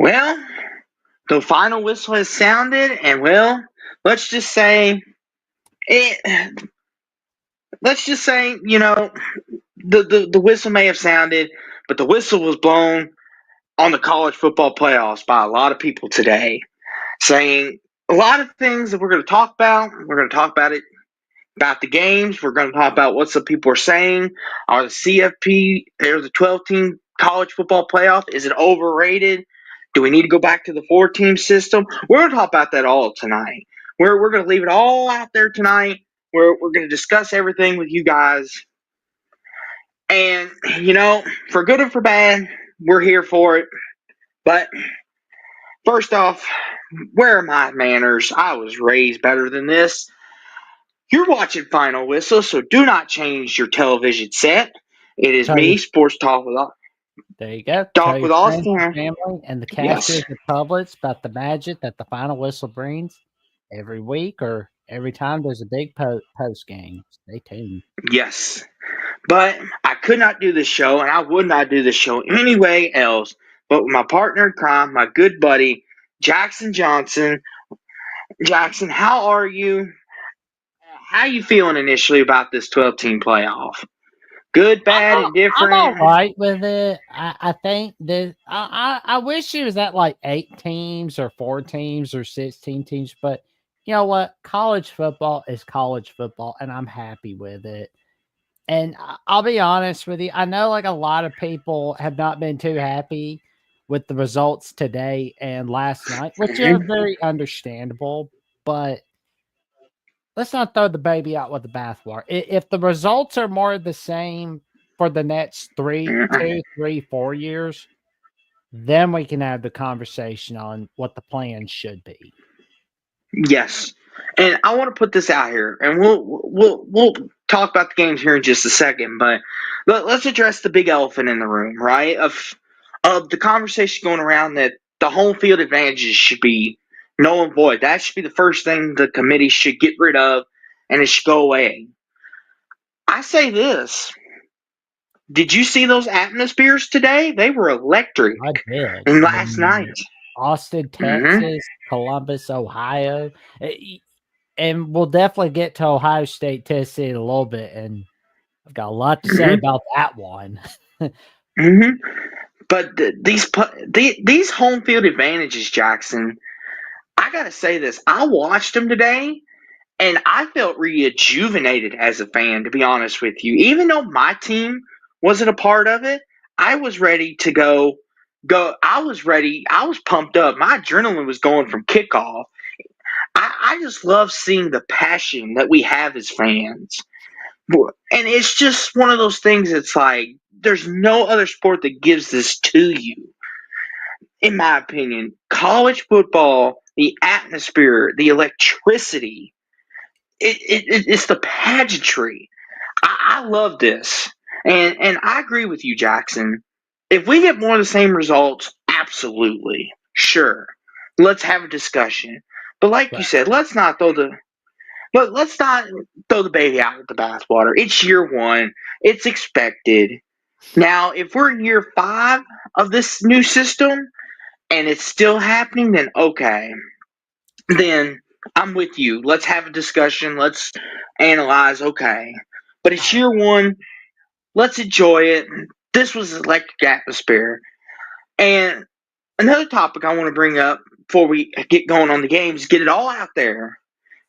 Well, the final whistle has sounded, and let's just say it. Let's just say the whistle may have sounded, but the whistle was blown on the college football playoffs by a lot of people today, saying a lot of things that we're going to talk about. We're going to talk about it about the games. We're going to talk about what some people are saying. Are the CFP or the 12-team college football playoff, is it overrated? Do we need to go back to the 4-team system? We're going to talk about that all tonight. We're going to leave it all out there tonight. We're going to discuss everything with you guys. And, for good or for bad, we're here for it. But first off, where are my manners? I was raised better than this. You're watching Final Whistle, so do not change your television set. It is Tell your me, Sports There you go. Tell Talk your with friends and Austin. family and the Yes, casters and publics about the magic that the final whistle brings every week or every time there's a big post game. Stay tuned. yes. But I could not do this show, and I would not do this show any way else but with my partner in crime, my good buddy, Jackson Johnson. Jackson, how are you? How you feeling initially about this 12-team playoff? Good, bad, I'm all indifferent? right with it. I think that I wish it was at like 8 teams or 4 teams or 16 teams, but you know what? College football is college football, and I'm happy with it. And I'll be honest with you, I know like a lot of people have not been too happy with the results today and last night, which are very understandable. But let's not throw the baby out with the bathwater. If the results are more the same for the next 4 years, then we can have the conversation on what the plan should be. Yes, and I want to put this out here, and we'll talk about the games here in just a second. But let's address the big elephant in the room, right? Of the conversation going around that the home field advantages should be null and void. That should be the first thing the committee should get rid of, and it should go away. I say this: did you see those atmospheres today? They were electric, I did. and last night. Austin, Mm-hmm. Texas, Columbus, Ohio. And we'll definitely get to Ohio State, Tennessee in a little bit, and I've got a lot to say Mm-hmm. about that one. Mm-hmm. But these home field advantages, Jackson, I gotta say this. I watched them today, and I felt rejuvenated as a fan. To be honest with you, even though my team wasn't a part of it, I was ready to go. Go. I was ready. I was pumped up. My adrenaline was going from kickoff. I just love seeing the passion that we have as fans, and it's just one of those things. It's like there's no other sport that gives this to you, in my opinion. College football, the atmosphere, the electricity, it's the pageantry. I love this. And I agree with you, Jackson. If we get more of the same results, absolutely. Sure. Let's have a discussion. But like you Right. said, let's not throw the baby out with the bathwater. It's year one. It's expected. Now, if we're in year 5 of this new system, and it's still happening, then okay. Then I'm with you. Let's have a discussion. Let's analyze. Okay. But it's year one. Let's enjoy it. This was electric atmosphere. And another topic I want to bring up before we get going on the games, get it all out there,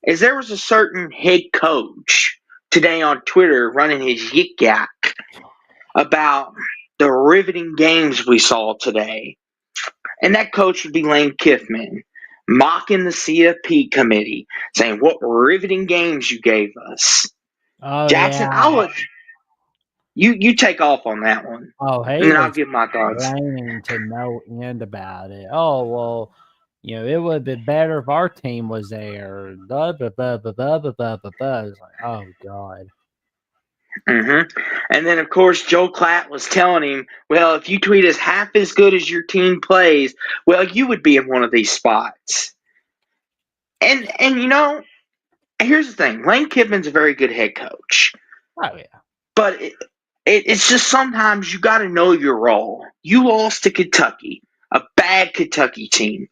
is there was a certain head coach today on Twitter running his yik yak about the riveting games we saw today. And that coach would be Lane Kiffman, mocking the CFP committee, saying, "What riveting games you gave us." Oh Jackson, yeah. you take off on that one, Oh, and he then I'll was give my thoughts. complaining to no end about it. Oh well, it would have been better if our team was there. Blah blah blah blah blah blah blah blah. Blah. It's like, oh god. hmm And then, of course, Joe Klatt was telling him, "Well, if you tweet as half as good as your team plays, well, you would be in one of these spots." And here's the thing: Lane Kiffin's a very good head coach. Oh yeah. But it's just sometimes you got to know your role. You lost to Kentucky, a bad Kentucky team.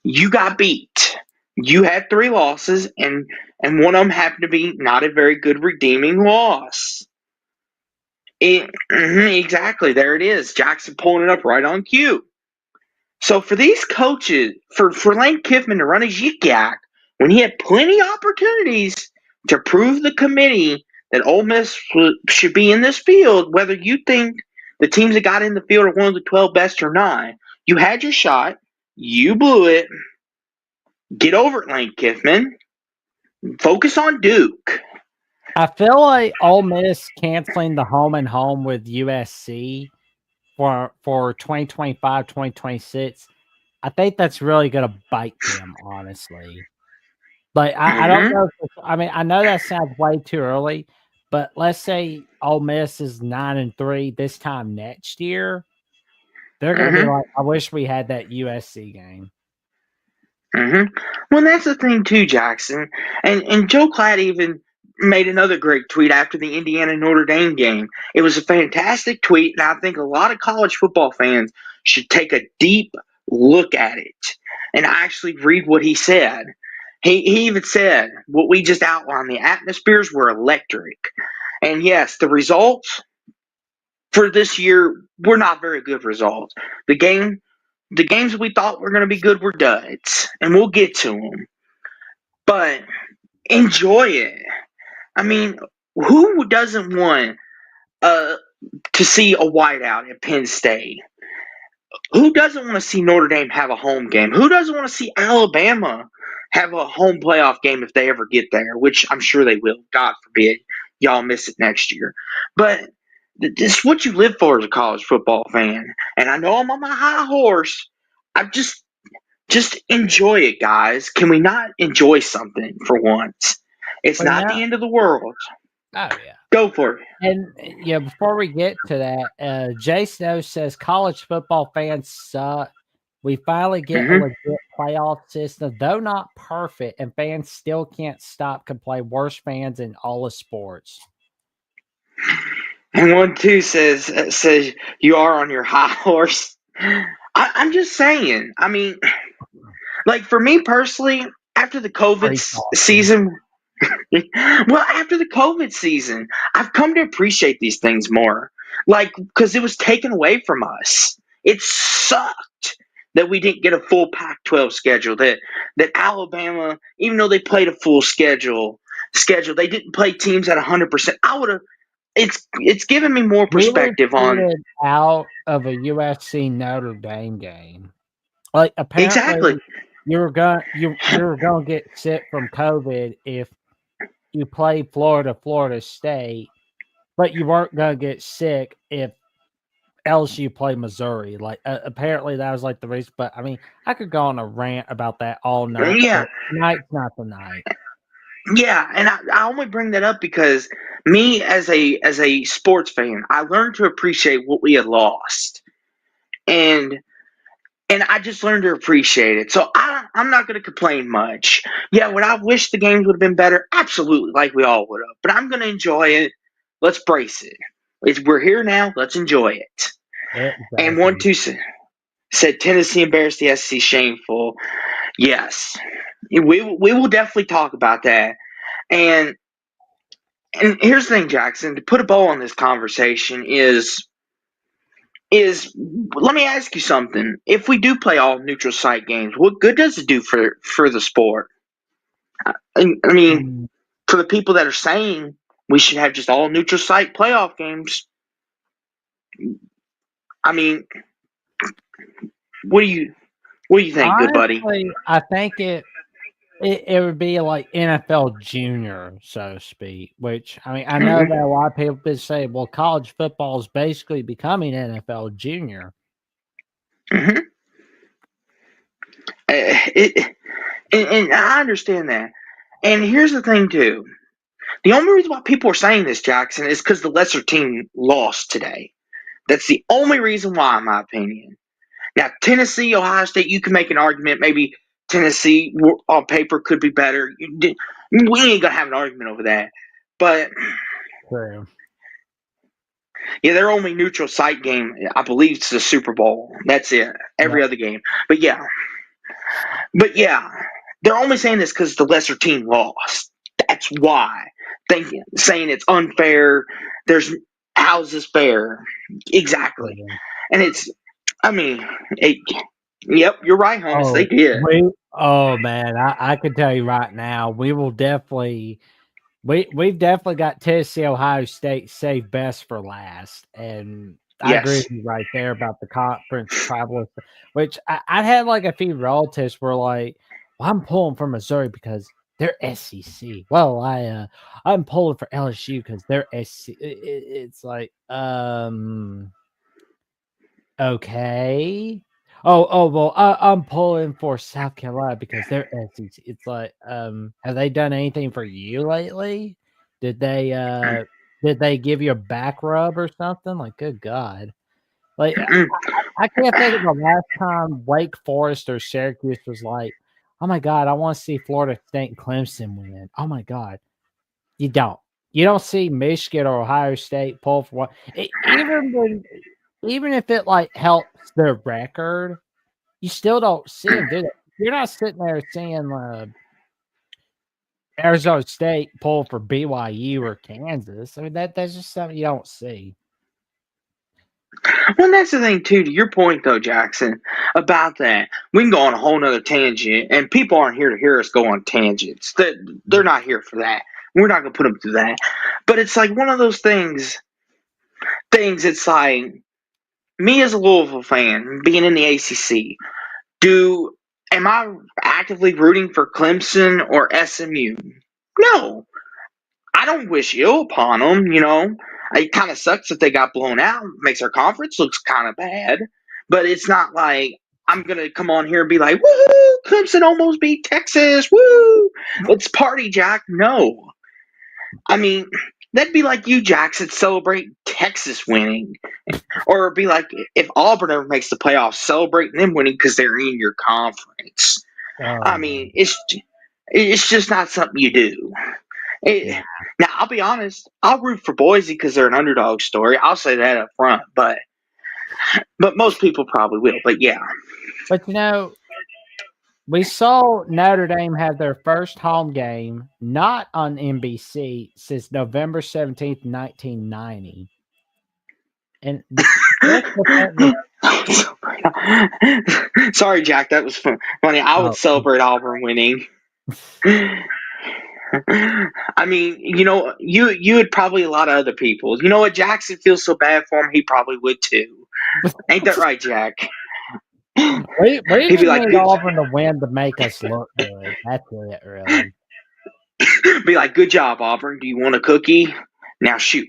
You got beat. You had 3 losses, and one of them happened to be not a very good redeeming loss. Exactly. There it is. Jackson pulling it up right on cue. So for these coaches, for Lane Kiffin to run his yik-yak when he had plenty of opportunities to prove the committee that Ole Miss should be in this field, whether you think the teams that got in the field are one of the 12 best or not, you had your shot. You blew it. Get over it, Lane Kiffin. Focus on Duke. I feel like Ole Miss canceling the home and home with USC for 2025, 2026. I think that's really going to bite them, honestly. Like, I don't know. I mean, I know that sounds way too early, but let's say Ole Miss is 9-3 this time next year. They're going to be like, I wish we had that USC game. Well, that's the thing too, Jackson. And Joe Klatt even made another great tweet after the Indiana Notre Dame game. It was a fantastic tweet, and I think a lot of college football fans should take a deep look at it and actually read what he said. He even said what we just outlined: the atmospheres were electric, and yes, the results for this year were not very good results. The games we thought were going to be good were duds, and we'll get to them. But enjoy it. I mean, who doesn't want to see a whiteout at Penn State? Who doesn't want to see Notre Dame have a home game? Who doesn't want to see Alabama have a home playoff game if they ever get there, which I'm sure they will. God forbid y'all miss it next year. But this is what you live for as a college football fan. And I know I'm on my high horse. I just enjoy it, guys. Can we not enjoy something for once? It's not the end of the world. Oh, yeah. Go for it. And yeah, before we get to that, Jay Snow says college football fans suck. We finally get a legit playoff system, though not perfect, and fans still can't stop complaining. Worst fans in all of sports. And 1-2 says you are on your high horse. I'm just saying. I mean, like for me personally, after the COVID season, after the COVID season, I've come to appreciate these things more. Like, because it was taken away from us. It sucked that we didn't get a full Pac-12 schedule. That Alabama, even though they played a full schedule, they didn't play teams at 100%. I would have. It's given me more perspective on out of a USC Notre Dame game. Like apparently, exactly. you're gonna get sick from COVID if you play Florida State, but you weren't gonna get sick if LSU play Missouri. Like apparently that was like the reason. But I mean, I could go on a rant about that all night. Yeah, tonight's not the night. Yeah, and I only bring that up because me as a sports fan, I learned to appreciate what we had lost, and I just learned to appreciate it. So I'm not going to complain much. Yeah, would I wish the games would have been better? Absolutely, like we all would have. But I'm going to enjoy it. Let's brace it. We're here now. Let's enjoy it. Exactly. And 1-2 said Tennessee embarrassed the SEC, shameful. Yes, we will definitely talk about that. And here's the thing, Jackson, to put a bow on this conversation is let me ask you something. If we do play all neutral site games, what good does it do for the sport? I mean, for the people that are saying we should have just all neutral site playoff games, I mean, what do you think, honestly, good buddy? I think it would be like NFL Junior, so to speak. Which I mean, I know that a lot of people say, "Well, college football is basically becoming NFL Junior." And I understand that. And here's the thing too: the only reason why people are saying this, Jackson, is because the lesser team lost today. That's the only reason why, in my opinion. Now, Tennessee, Ohio State, you can make an argument. Maybe Tennessee on paper could be better. We ain't gonna have an argument over that. But true. Yeah, their only neutral site game, I believe, is the Super Bowl. That's it. Every Yep. other game. But yeah, they're only saying this because the lesser team lost. That's why. Saying it's unfair. There's how's this fair? Exactly. Yeah. And it's, I mean, it, yep, you're right, Hummus. They Oh, did. oh man, I can tell you right now, we will definitely we've definitely got Tennessee, Ohio State saved best for last, and I agree Yes. with you right there about the conference travel, which I had like a few relatives were like, well, I'm pulling for Missouri because they're SEC. Well, I'm pulling for LSU because they're SEC. It's like, okay. Well, I'm pulling for South Carolina because they're SEC. It's like, have they done anything for you lately? Did they give you a back rub or something? Like, good God. Like, I can't think of the last time Wake Forest or Syracuse was like, oh my God, I want to see Florida State and Clemson win. Oh my God. You don't. You don't see Michigan or Ohio State pull for one. Even if it like helps their record, you still don't see them do that. You're not sitting there seeing Arizona State pull for BYU or Kansas. I mean that's just something you don't see. Well, that's the thing too. To your point, though, Jackson, about that, we can go on a whole nother tangent, and people aren't here to hear us go on tangents. They're not here for that. We're not going to put them through that. But it's like one of those things. It's like me as a Louisville fan, being in the ACC. Do am I actively rooting for Clemson or SMU? No, I don't wish ill upon them. It kind of sucks that they got blown out. Makes our conference looks kind of bad, but it's not like I'm gonna come on here and be like, "Woohoo! Clemson almost beat Texas! Woo! Let's party, Jack!" No, I mean that'd be like you, Jackson, celebrate Texas winning, or it'd be like if Auburn ever makes the playoffs, celebrating them winning because they're in your conference. Oh I mean, man. it's just not something you do. Nah. Now, I'll be honest. I'll root for Boise because they're an underdog story. I'll say that up front. But most people probably will. But yeah, But we saw Notre Dame have their first home game not on NBC since November 17th, 1990. And Chris was sorry, Jack. That was funny. I would oh, celebrate Auburn winning. I mean, you would probably a lot of other people. You know what? Jackson feels so bad for him. He probably would too. Ain't that right, Jack? we He'd be just like, need good. Auburn to win to make us look good. That's it, really. Be like, good job, Auburn. Do you want a cookie? Now shoot.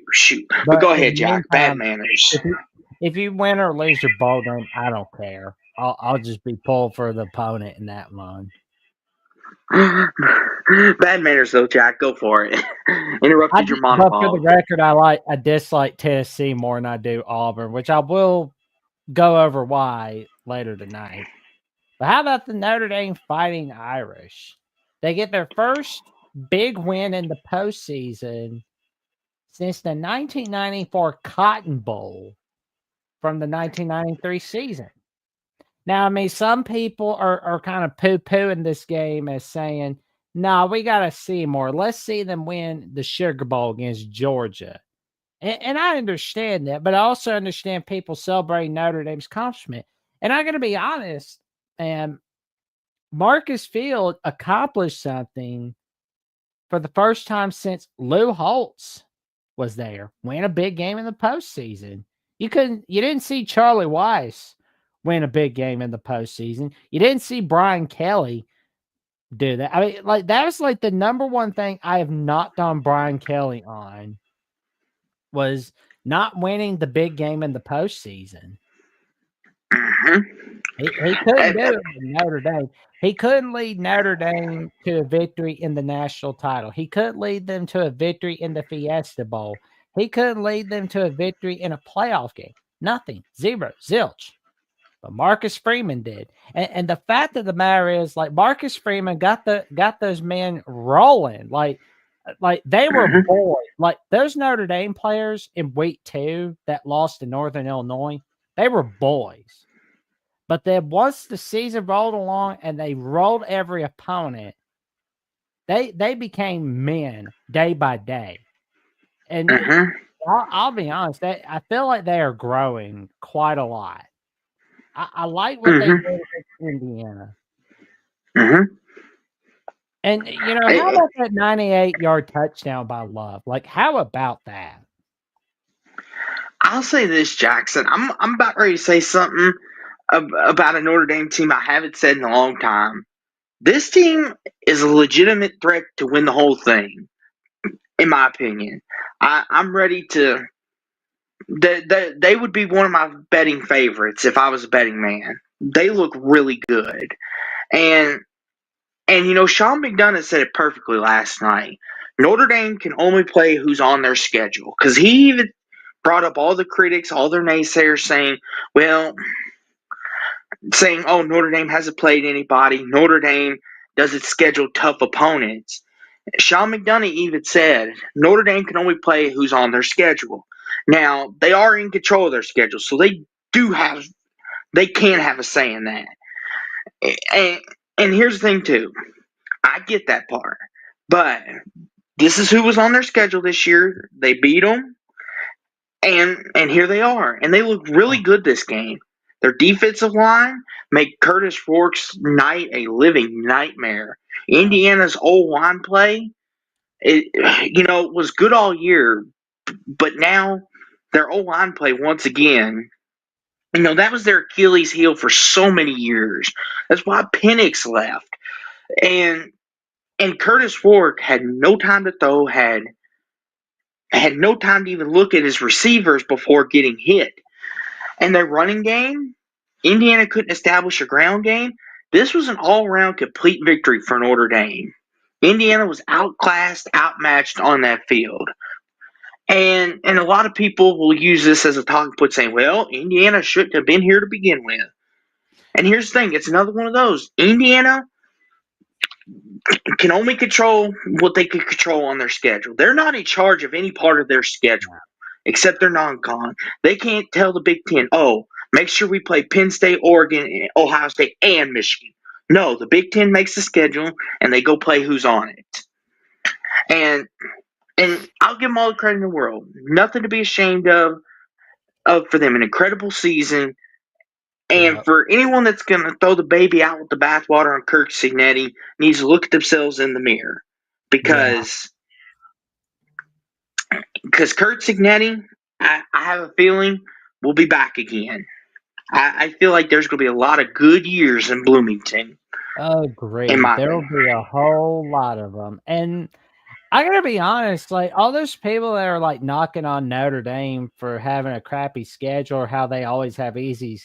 But But go in ahead, the Jack. Bad meantime, manners. if you win or lose your bowl game, I don't care. I'll just be pulled for the opponent in that one. Bad manners, though, Jack. Go for it. Interrupted your But for the monologue. record, I dislike Tennessee more than I do Auburn, which I will go over why later tonight. But how about the Notre Dame Fighting Irish? They get their first big win in the postseason since the 1994 Cotton Bowl from the 1993 season. Now, I mean, some people are kind of poo pooing this game as saying, no, we got to see more. Let's see them win the Sugar Bowl against Georgia. And I understand that, but I also understand people celebrating Notre Dame's accomplishment. And I'm going to be honest, and Marcus Field accomplished something for the first time since Lou Holtz was there, win a big game in the postseason. You didn't see Charlie Weiss win a big game in the postseason. You didn't see Brian Kelly do that. I mean, like that was like the number one thing I have knocked on Brian Kelly on was not winning the big game in the postseason. Mm-hmm. He couldn't do it with Notre Dame. He couldn't lead Notre Dame to a victory in the national title. He couldn't lead them to a victory in the Fiesta Bowl. He couldn't lead them to a victory in a playoff game. Nothing. Zero. Zilch. But Marcus Freeman did. And the fact of the matter is, like Marcus Freeman got those men rolling. Like Like they were Mhm. boys. Like those Notre Dame players in week 2 that lost to Northern Illinois, they were boys. But then once the season rolled along and they rolled every opponent, they became men day by day. And Mhm. I'll be honest, I feel like they are growing quite a lot. I like what they did Mhm. with Indiana. Mhm. And how Eh, about that 98-yard touchdown by Love? Like, how about that? I'll say this, Jackson. I'm about ready to say something about a Notre Dame team I haven't said in a long time. This team is a legitimate threat to win the whole thing, in my opinion. I'm ready to. They would be one of my betting favorites if I was a betting man. They look really good, and Sean McDonough said it perfectly last night. Notre Dame can only play who's on their schedule because he even brought up all the critics, all their naysayers saying, well, oh, Notre Dame hasn't played anybody. Notre Dame doesn't schedule tough opponents. Sean McDonough even said Notre Dame can only play who's on their schedule. Now, they are in control of their schedule, so they can have a say in that. And, and here's the thing, too. I get that part. But this is who was on their schedule this year. They beat them, and here they are, and they look really good this game. Their defensive line make Curtis Rourke's night a living nightmare. Indiana's O-line play, was good all year, but now their O-line play once again. That was their Achilles heel for so many years. That's why Penix left, and Curtis Rourke had no time to throw, had no time to even look at his receivers before getting hit. And their running game, Indiana couldn't establish a ground game. This was an all around complete victory for Notre Dame. Indiana was outclassed, outmatched on that field. And a lot of people will use this as a talking point saying, well, Indiana shouldn't have been here to begin with. And here's the thing, it's another one of those. Indiana can only control what they can control on their schedule. They're not in charge of any part of their schedule except their non-con. They can't tell the Big Ten, oh, make sure we play Penn State, Oregon, Ohio State, and Michigan. No, the Big Ten makes the schedule and they go play who's on it. And I'll give them all the credit in the world. Nothing to be ashamed of for them. An incredible season. And Yep. for anyone that's going to throw the baby out with the bathwater on Kirk Signetti, needs to look at themselves in the mirror Yeah. because Kurt Signetti, I have a feeling, will be back again. I feel like there's going to be a lot of good years in Bloomington, in Agreed. my There will opinion. be a whole lot of them. And I gotta be honest, like all those people that are like knocking on Notre Dame for having a crappy schedule or how they always have easy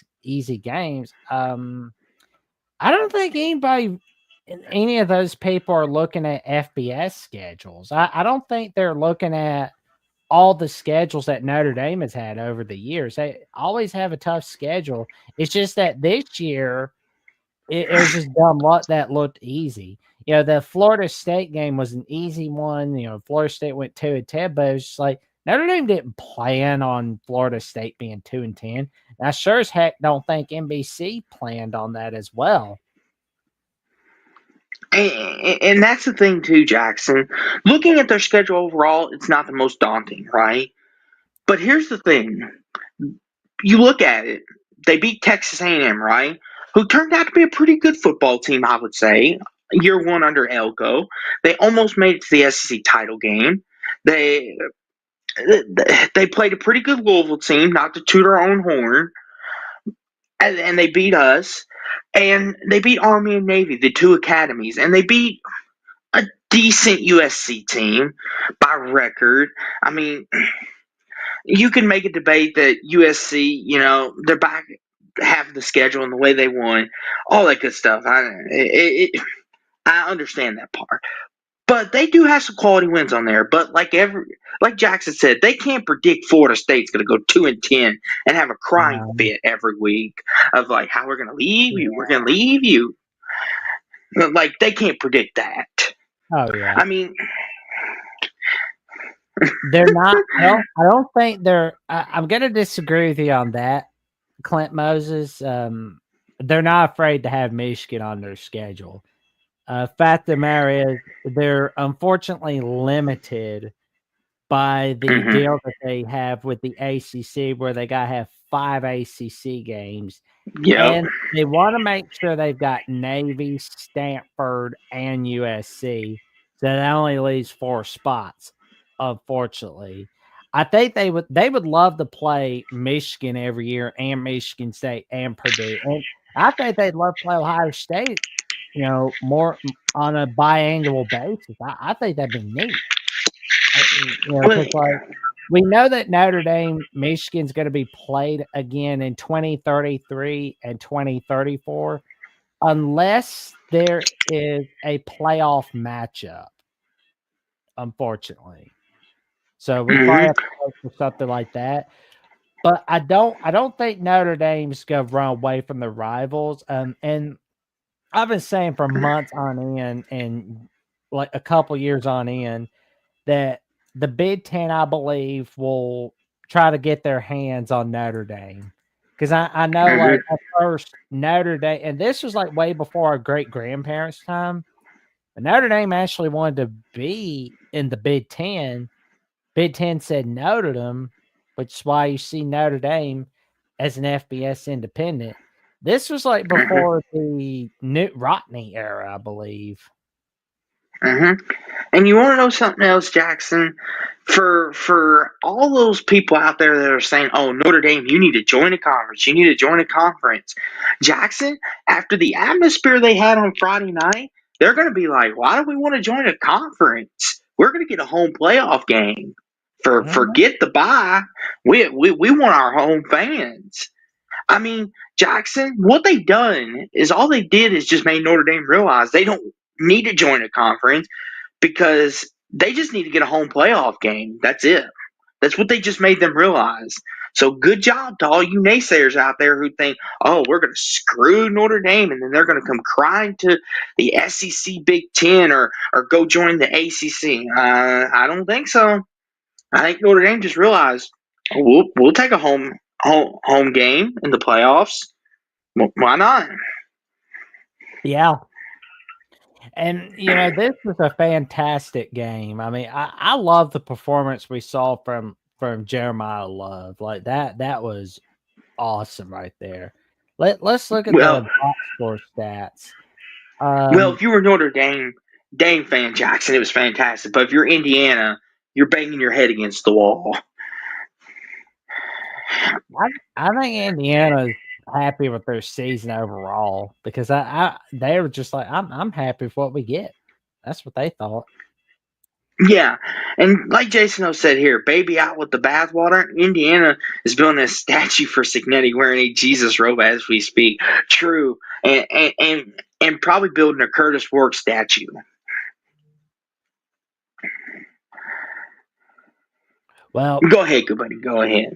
games. I don't think any of those people are looking at FBS schedules. I don't think they're looking at all the schedules that Notre Dame has had over the years. They always have a tough schedule. It's just that this year it was just dumb luck that looked easy. The Florida State game was an easy one. Florida State went 2-10, but it was just like Notre Dame didn't plan on Florida State being 2-10. And I sure as heck don't think NBC planned on that as well. And that's the thing too, Jackson. Looking at their schedule overall, it's not the most daunting, right? But here's the thing: you look at it, they beat Texas A&M, right? Who turned out to be a pretty good football team, I would say. Year one under Elko, they almost made it to the SEC title game. They they played a pretty good Louisville team, not to toot our own horn, and they beat us. And they beat Army and Navy, the two academies, and they beat a decent USC team by record. I mean, you can make a debate that USC, they're back half of the schedule and the way they won, all that good stuff. I understand that part, but they do have some quality wins on there. But like Jackson said, they can't predict Florida State's going to go 2-10 and have a crying Um, fit every week of like how we're going to leave you, we're yeah. going to leave you. Like they can't predict that. Oh yeah. I mean, They're not. I don't think they're. I'm going to disagree with you on that, Clint Moses. They're not afraid to have Michigan on their schedule. Fact of the matter is, they're unfortunately limited by the Hmm. deal that they have with the ACC, where they got to have 5 ACC games, Yep. and they want to make sure they've got Navy, Stanford, and USC. So that only leaves 4 spots. Unfortunately, I think they would love to play Michigan every year, and Michigan State, and Purdue, and I think they'd love to play Ohio State. More on a biannual basis. I think that'd be neat. Well, Because like we know that Notre Dame, Michigan's going to be played again in 2033 and 2034, unless there is a playoff matchup. Unfortunately, so we probably hmm. have to wait for something like that. But I don't think Notre Dame's going to run away from the rivals. And I've been saying for months on end and like a couple years on end that the Big Ten, I believe, will try to get their hands on Notre Dame. Because I know, Hmm. like, at first, Notre Dame, and this was like way before our great grandparents' time, but Notre Dame actually wanted to be in the Big Ten. Big Ten said no to them, which is why you see Notre Dame as an FBS independent. This was like Hmm. before the Knute Rockne era, I believe. Hmm. And you want to know something else, Jackson? For all those people out there that are saying, "Oh, Notre Dame, you need to join a conference. You need to join a conference." Jackson, after the atmosphere they had on Friday night, they're going to be like, "Why do we want to join a conference? We're going to get a home playoff game. Mhm. Forget the bye. We want our home fans." I mean, Jackson, what they done is all they did is just made Notre Dame realize they don't need to join a conference because they just need to get a home playoff game. That's it. That's what they just made them realize. So good job to all you naysayers out there who think, oh, we're going to screw Notre Dame and then they're going to come crying to the SEC Big Ten or go join the ACC. I don't think so. I think Notre Dame just realized we'll take a home game in the playoffs. Why not? Yeah. And this was a fantastic game. I mean, I love the performance we saw from Jeremiah Love. Like that was awesome right there. Let's look at Well, the box score stats. if you were Notre Dame fan, Jackson, it was fantastic. But if you're Indiana, you're banging your head against the wall. I think Indiana's happy with their season overall because they were just like I'm happy with what we get. That's what they thought. Yeah, and like Jason O said here, baby out with the bathwater. Indiana is building a statue for Signetti wearing a Jesus robe as we speak. True, and probably building a Curtis Work statue. Well, Go ahead, good buddy. Go ahead.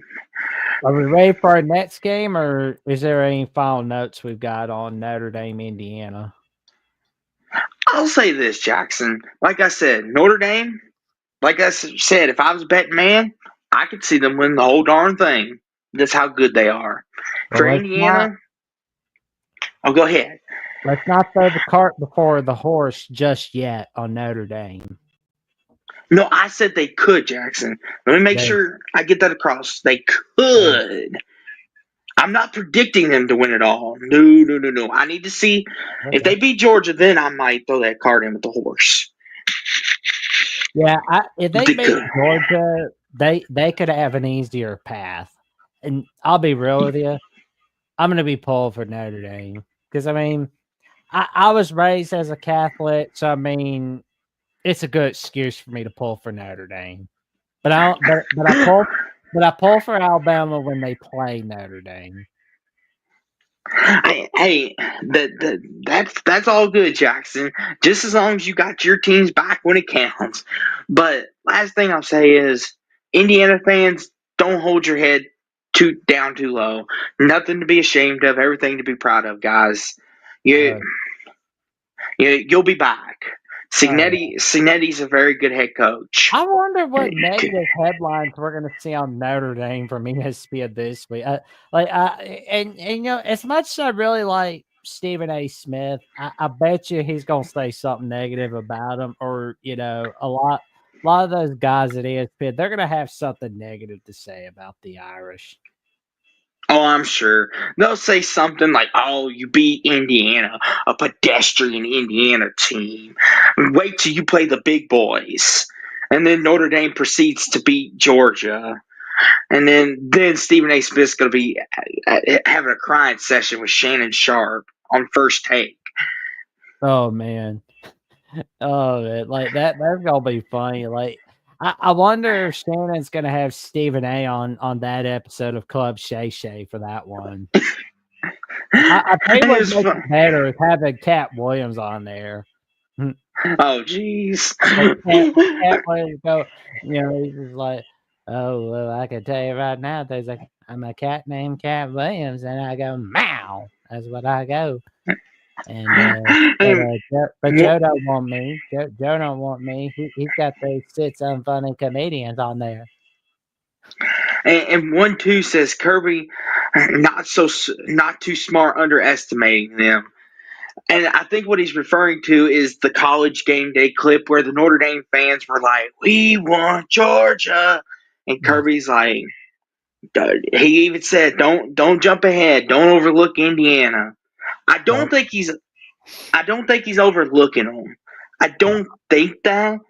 are we ready for our next game, or is there any final notes we've got on Notre Dame, Indiana? I'll say this, Jackson. Like I said, Notre Dame. Like I said, if I was a betting man, I could see them win the whole darn thing. That's how good they are. Well, For let's not Indiana, oh, go ahead. let's not throw the cart before the horse just yet on Notre Dame. No, I said they could, Jackson. Let me make They, sure I get that across. They they could. I'm not predicting them to win it all. No, no, no, no. I need to see if okay. they beat Georgia. Then I might throw that card in with the horse. Yeah, if But they they could. beat Georgia, they could have an easier path. And I'll be real with you, I'm gonna be pulling for Notre Dame because I mean, I was raised as a Catholic, so I mean, it's a good excuse for me to pull for Notre Dame. But I don't, but I pull for Alabama when they play Notre Dame. Hey, that's all good, Jackson. Just as long as you got your teams back when it counts. But last thing I'll say is, Indiana fans, don't hold your head too low. Nothing to be ashamed of. Everything to be proud of, guys. You Uh, you'll be back. Cignetti's a very good head coach. I wonder what negative headlines we're going to see on Notre Dame from ESPN this week. And you know, as much as I really like Stephen A. Smith, I bet you he's going to say something negative about him, or you know, a lot of those guys at ESPN, they're going to have something negative to say about the Irish. Oh, I'm sure. They'll say something like, "Oh, you beat Indiana, a pedestrian Indiana team. Wait till you play the big boys." And then Notre Dame proceeds to beat Georgia. And then Stephen A. Smith's going to be having a crying session with Shannon Sharp on First Take. Oh man. Oh man, like that's gonna be funny. Like I wonder if Shannon's gonna have Stephen A on that episode of Club Shay Shay for that one. I think And what it's makes fun. it better is having Cat Williams on there. Oh, jeez. Like Cat Williams go, you know, he's just like, oh well, I can tell you right now, there's I'm a cat named Cat Williams, and I go meow. That's what I go. And but Joe don't want me. Joe don't want me. He's got those six unfunny comedians on there. And 1-2 says Kirby not too smart, underestimating them. And I think what he's referring to is the college game day clip where the Notre Dame fans were like, "We want Georgia," and Kirby's like, he even said, "Don't jump ahead. Don't overlook Indiana." I don't think he's overlooking them. I don't think that.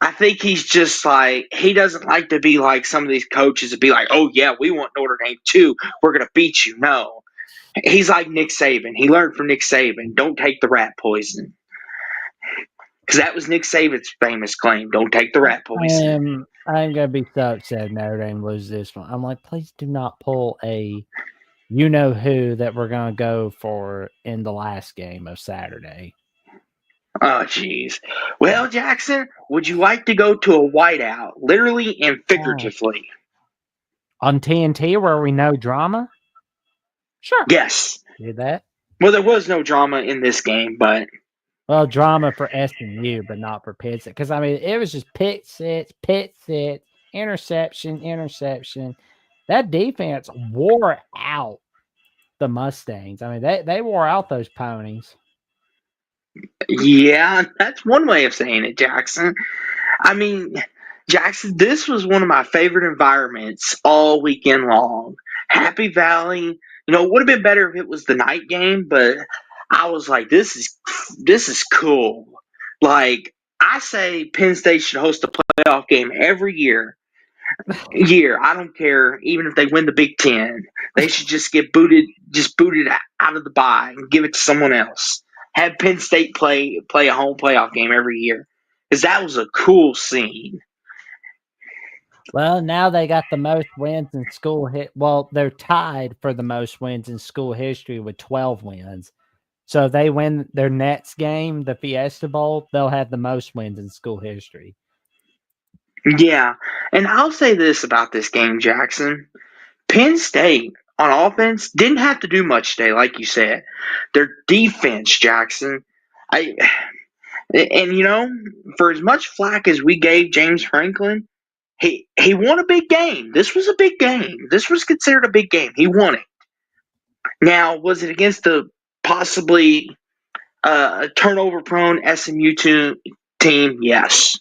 I think he's just like, he doesn't like to be like some of these coaches and be like, "Oh yeah, we want Notre Dame too. We're gonna beat you." No, he's like Nick Saban. He learned from Nick Saban. Don't take the rat poison. Because that was Nick Saban's famous claim. Don't take the rat poison. I'm gonna be so upset if Notre Dame loses this one. I'm like, please do not pull a you know who that we're gonna go for in the last game of Saturday. Oh, jeez. Well, Jackson, would you like to go to a whiteout, literally and figuratively? On TNT where we know drama? Sure. Yes. Do that. Well, there was no drama in this game, but Well, drama for SMU, but not for Pitt. Because I mean, it was just Pitt sits, interception, interception. That defense wore out the Mustangs. I mean, they wore out those ponies. yeah, that's one way of saying it, Jackson. I mean, Jackson, this was one of my favorite environments all weekend long. Happy Valley. It would have been better if it was the night game, but I was like, this is cool. Like, I say Penn State should host a playoff game every year. I don't care, even if they win the Big Ten. They should just get booted out of the bye and give it to someone else. Have Penn State play a home playoff game every year. Because that was a cool scene. Well, now they got the most wins in school hit. Well, they're tied for the most wins in school history with 12 wins. So if they win their next game, the Fiesta Bowl, they'll have the most wins in school history. Yeah, and I'll say this about this game, Jackson. Penn State on offense didn't have to do much today, like you said. Their defense, Jackson. For as much flack as we gave James Franklin, he won a big game. This was a big game. This was considered a big game. He won it. Now, was it against the possibly turnover-prone SMU team? Yes.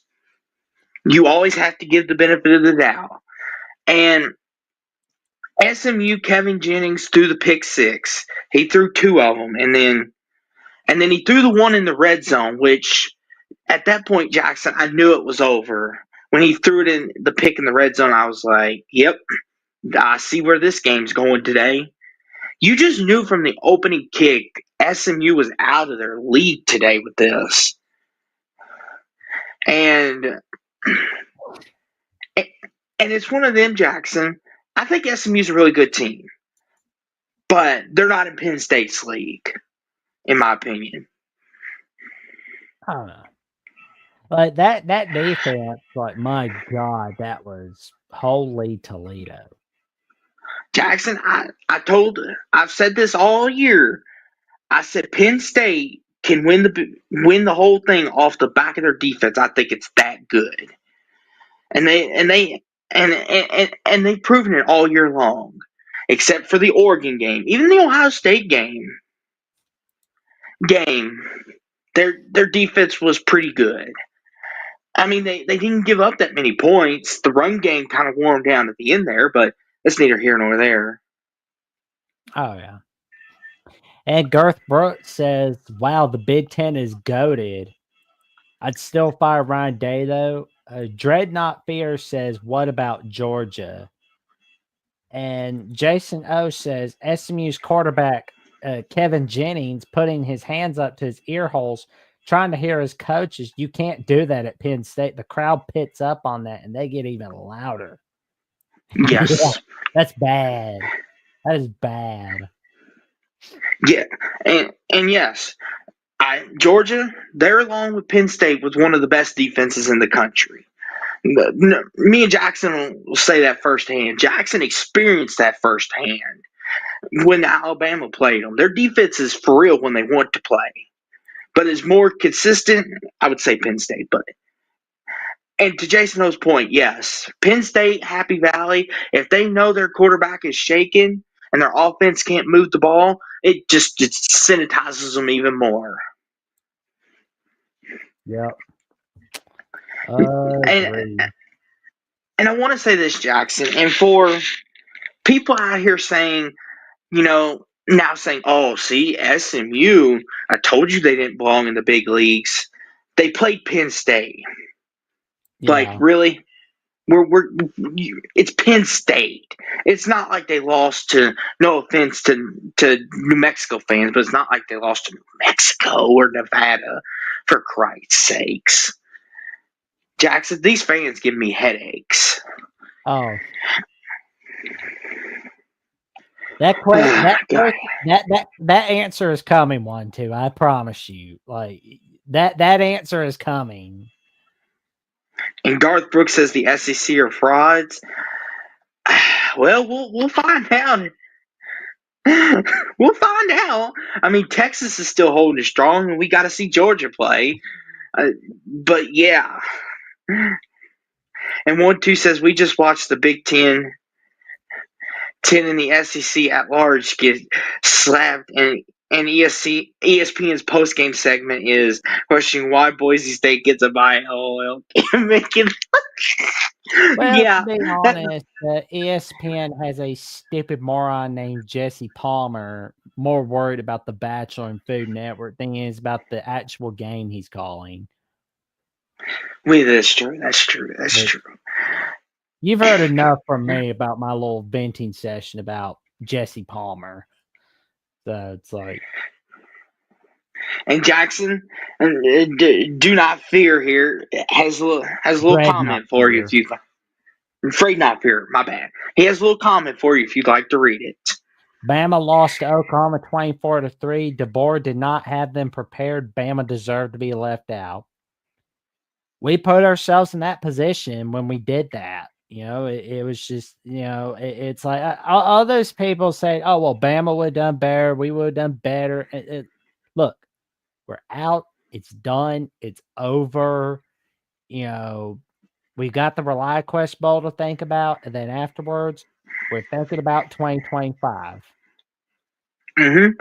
You always have to give the benefit of the doubt. And SMU Kevin Jennings threw the pick six. He threw two of them, and then he threw the one in the red zone, which at that point, Jackson, I knew it was over. When he threw it in the pick in the red zone, I was like, "Yep, I see where this game's going today." You just knew from the opening kick, SMU was out of their league today with this, and it's one of them, Jackson. I think SMU's a really good team, but they're not in Penn State's league, in my opinion. I don't know. Like that defense, like my God, that was holy Toledo. Jackson, I've said this all year. I said Penn State can win the whole thing off the back of their defense, I think it's that good. And they've proven it all year long, except for the Oregon game. Even the Ohio State game, their defense was pretty good. I mean, they didn't give up that many points. The run game kind of wore them down at the end there, but that's neither here nor there. Oh yeah. And Garth Brooks says, "Wow, the Big Ten is goated." I'd still fire Ryan Day though. Dreadnought Fear says, "What about Georgia?" And Jason O says, "SMU's quarterback Kevin Jennings putting his hands up to his ear holes, trying to hear his coaches. You can't do that at Penn State. The crowd pits up on that, and they get even louder." Yeah, Yes. that's bad. That is bad. Yeah. And yes, Georgia, they're along with Penn State with one of the best defenses in the country. Me and Jackson will say that firsthand. Jackson experienced that firsthand when Alabama played them. Their defense is for real when they want to play, but is more consistent. I would say Penn State, but and to Jason O's point, yes, Penn State, Happy Valley, if they know their quarterback is shaking and their offense can't move the ball, it sanitizes them even more. Yep. And I want to say this, Jackson, and for people out here saying, now saying, "Oh, see, SMU, I told you they didn't belong in the big leagues. They played Penn State." Like, Yeah. really? It's Penn State. It's not like they lost to. No offense to New Mexico fans, but it's not like they lost to New Mexico or Nevada. For Christ's sakes, Jackson, these fans give me headaches. Oh. That answer is coming, one too. I promise you. Like that answer is coming. And Garth Brooks says the SEC are frauds. Well, we'll find out. We'll find out. I mean, Texas is still holding strong, and we got to see Georgia play. But yeah. And 1-2 says we just watched the Big Ten, 10 in the SEC at large get slapped, and ESPN's post game segment is questioning why Boise State gets a bye. LOL. Making Well, yeah, to be honest, ESPN has a stupid moron named Jesse Palmer more worried about the Bachelor and Food Network than he is about the actual game he's calling. That's true. That's true. That's true. You've heard enough from me about my little venting session about Jesse Palmer. So it's like. And Jackson, do not fear here, has a little comment for you if you. Afraid not fear. My bad. He has a little comment for you if you'd like to read it. Bama lost to Oklahoma 24-3. DeBoer did not have them prepared. Bama deserved to be left out. We put ourselves in that position when we did that. It was just, it's like all those people say, "Oh, well, Bama would have done better. We would have done better." Look, we're out. It's done. It's over. We got the ReliaQuest Bowl to think about, and then afterwards, we're thinking about 2025. Mm-hmm.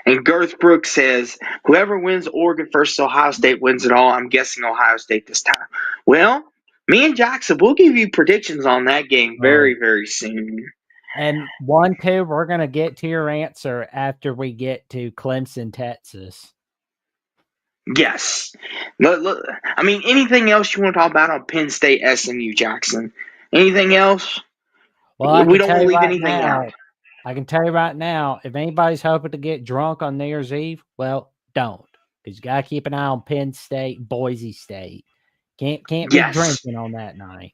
And Garth Brooks says, whoever wins Oregon versus Ohio State wins it all. I'm guessing Ohio State this time. Well, me and Jackson, we'll give you predictions on that game very, very soon. And 1-2, we're going to get to your answer after we get to Clemson, Texas. Yes. Look, I mean, anything else you want to talk about on Penn State, SMU, Jackson? Anything else? Well, We don't want to leave anything out. I can tell you right now, if anybody's hoping to get drunk on New Year's Eve, well, don't. Because you got to keep an eye on Penn State, Boise State. Can't be drinking on that night.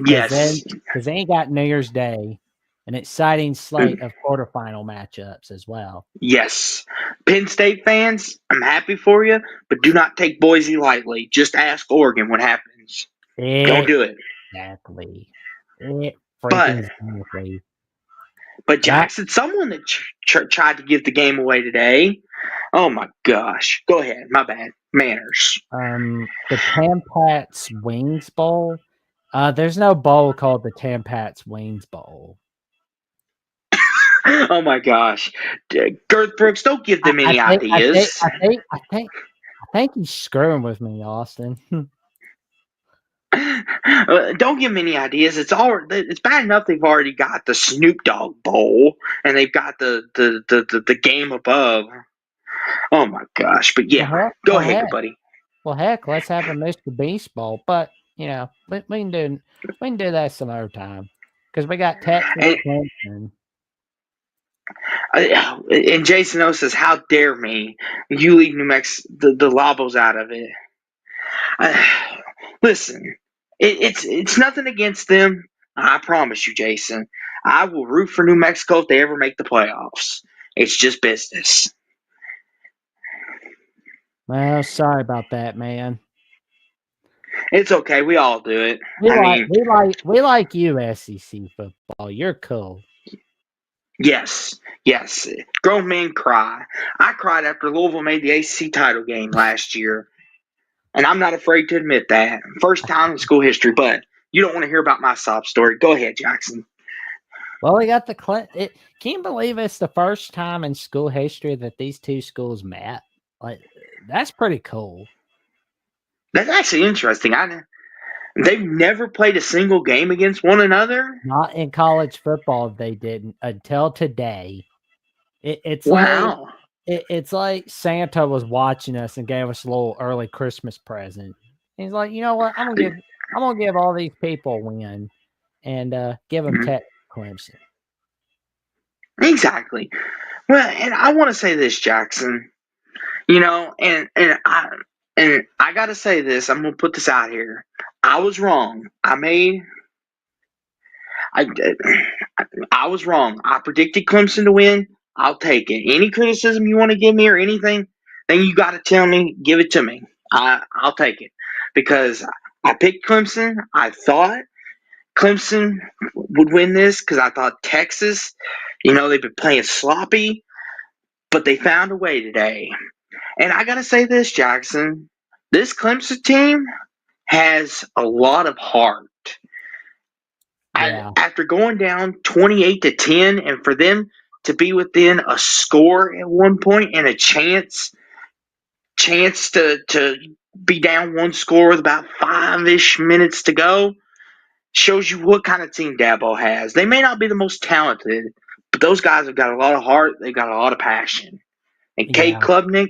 Yes. Because they ain't got New Year's Day, an exciting slate of quarterfinal matchups as well. Yes. Penn State fans, I'm happy for you, but do not take Boise lightly. Just ask Oregon what happens. Don't do it. Exactly. But Jackson, someone that tried to give the game away today, Oh my gosh. Go ahead. My bad. Manners. The Tampats Wings Bowl. There's no bowl called the Tampats Wings Bowl. Oh my gosh. Girth Brooks, don't give I, them I any think I think ideas. I think I think I think he's screwing with me, Austin. Don't give them any ideas. It's bad enough they've already got the Snoop Dogg Bowl and they've got the game above. Oh my gosh. But well, yeah, heck, go well, ahead, heck, good buddy. well, heck, let's have a Mr. Beast Bowl. But we can do that some other time because we got Texas, And Clemson. and Jason O says, "How dare me? You leave New Mexico the Lobos out of it." Listen, it's nothing against them. I promise you, Jason. I will root for New Mexico if they ever make the playoffs. It's just business. Well, sorry about that, man. It's okay. We all do it. We I like mean, we like we like you, SEC football. You're cool. yes, yes. Grown men cry. I cried after Louisville made the ACC title game last year, and I'm not afraid to admit that. First time in school history, but you don't want to hear about my sob story. Go ahead, Jackson. Well, we got can you believe it's the first time in school history that these two schools met? Like, that's pretty cool. That's actually interesting. They've never played a single game against one another. Not in college football, they didn't until today. It's like Wow. it's like Santa was watching us and gave us a little early Christmas present. He's like, you know what? I'm gonna give all these people a win and give them Mhm. Tech Clemson. Exactly. Well, and I want to say this, Jackson. And I got to say this. I'm gonna put this out here. I was wrong. I I was wrong. I predicted Clemson to win. I'll take it. Any criticism you want to give me or anything, then you got to tell me. Give it to me. I'll take it because I picked Clemson. I thought Clemson would win this because I thought Texas. They've been playing sloppy, but they found a way today. And I got to say this, Jackson. This Clemson team has a lot of heart. Yeah, After going down 28-10, and for them to be within a score at one point and a chance to be down one score with about 5-ish minutes to go shows you what kind of team Dabo has. They may not be the most talented, but those guys have got a lot of heart. They've got a lot of passion. And Cade yeah. Klubnik,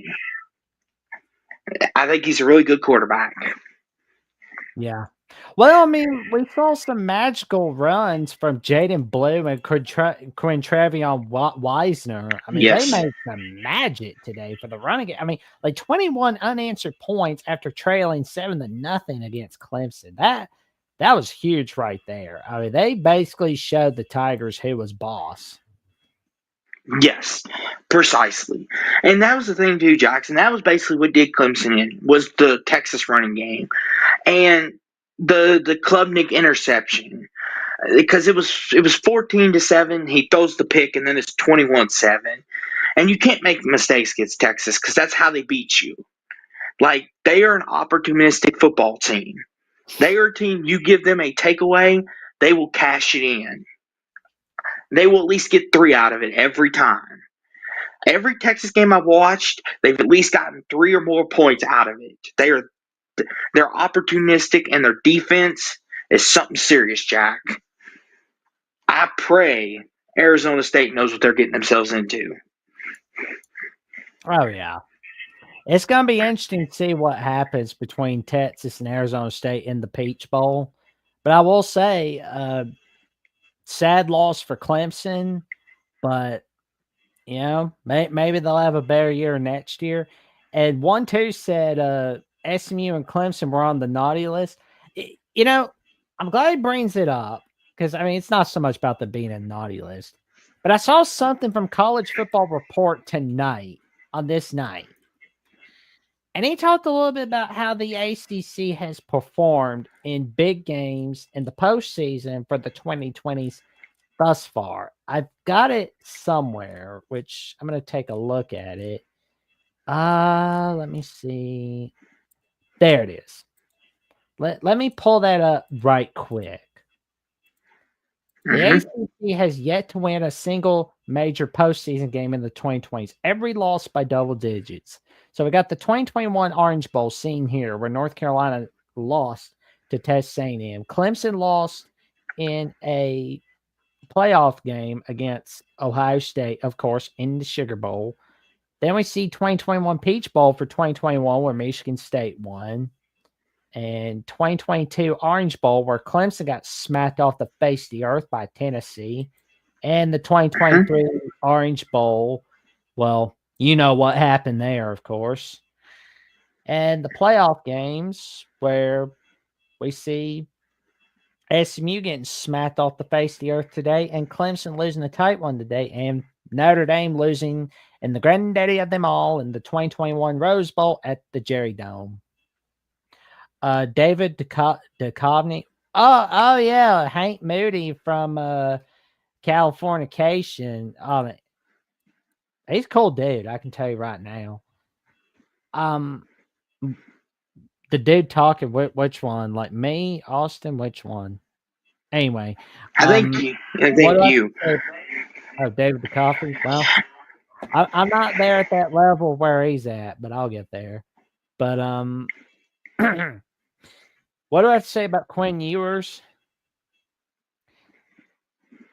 I think he's a really good quarterback. Yeah. Well, I mean, we saw some magical runs from Jaden Bloom and Quintravion Wisner. I mean, they Yes. made some magic today for the running game. I mean, like 21 unanswered points after trailing 7-0 against Clemson. That was huge right there. I mean, they basically showed the Tigers who was boss. Yes, precisely. And that was the thing too, Jackson. That was basically what did Clemson in was the Texas running game and the Klubnik interception because it was 14-7. He throws the pick and then it's 21-7. And you can't make mistakes against Texas because that's how they beat you. Like they are an opportunistic football team. They are a team. You give them a takeaway, they will cash it in. They will at least get 3 out of it every time. Every Texas game I've watched, they've at least gotten 3 or more points out of it. They're opportunistic and their defense is something serious, Jack. I pray Arizona State knows what they're getting themselves into. Oh, yeah. It's going to be interesting to see what happens between Texas and Arizona State in the Peach Bowl. But I will say, sad loss for Clemson, but maybe they'll have a better year next year. And 1-2 said SMU and Clemson were on the naughty list. I'm glad he brings it up because I mean it's not so much about the being a naughty list, but I saw something from College Football Report tonight on this night. And he talked a little bit about how the ACC has performed in big games in the postseason for the 2020s thus far. I've got it somewhere, which I'm going to take a look at it. Let me see. There it is. Let me pull that up right quick. The Hmm. ACC has yet to win a single major postseason game in the 2020s. Every loss by double digits. So we got the 2021 Orange Bowl seen here, where North Carolina lost to Texas A&M. Clemson lost in a playoff game against Ohio State, of course, in the Sugar Bowl. Then we see 2021 Peach Bowl for 2021, where Michigan State won. And 2022 Orange Bowl, where Clemson got smacked off the face of the earth by Tennessee. And the Hmm. 2023 Orange Bowl, well, you know what happened there, of course. And the playoff games, where we see SMU getting smacked off the face of the earth today, and Clemson losing a tight one today, and Notre Dame losing in the granddaddy of them all in the 2021 Rose Bowl at the Jerry Dome. David Duchovny. Oh yeah, Hank Moody from Californication. He's a cool dude. I can tell you right now. Um, the dude talking. Which one? Like me, Austin? Which one? Anyway, I think you. I what think do I you. say? Oh, David Duchovny. Well, I'm not there at that level where he's at, but I'll get there. But what do I have to say about Quinn Ewers?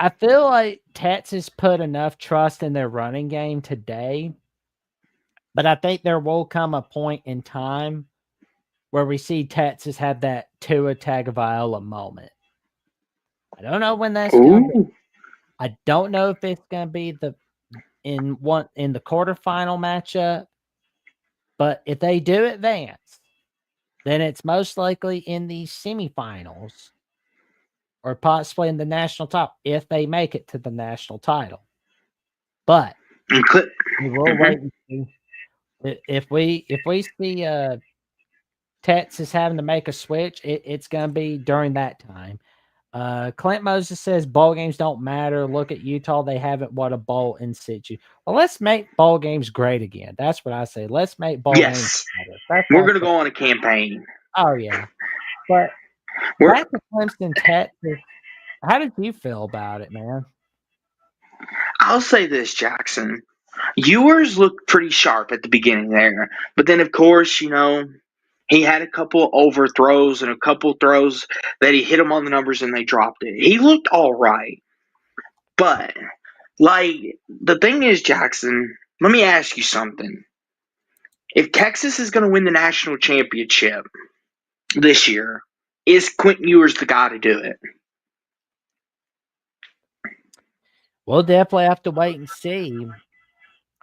I feel like Texas put enough trust in their running game today, but I think there will come a point in time where we see Texas have that Tua Tagovailoa moment. I don't know when that's gonna be. Ooh. I don't know if it's gonna be in the quarterfinal matchup, but if they do advance, then it's most likely in the semifinals or possibly in the national title if they make it to the national title. But we will Mm-hmm. wait and see. If we see Texas having to make a switch, it's going to be during that time. Clint Moses says bowl games don't matter. Look at Utah; they haven't won a bowl in situ. Well, let's make bowl games great again. That's what I say. Let's make bowl games Yes, better. That's we're what I gonna say. go on a campaign. Oh yeah, but We're. back to Clemson, Texas. How did you feel about it, man? I'll say this, Jackson. Ewers looked pretty sharp at the beginning there, but then of course, he had a couple overthrows and a couple throws that he hit them on the numbers and they dropped it. He looked all right, but like the thing is, Jackson. Let me ask you something. If Texas is going to win the national championship this year, is Quentin Ewers the guy to do it? We'll definitely have to wait and see.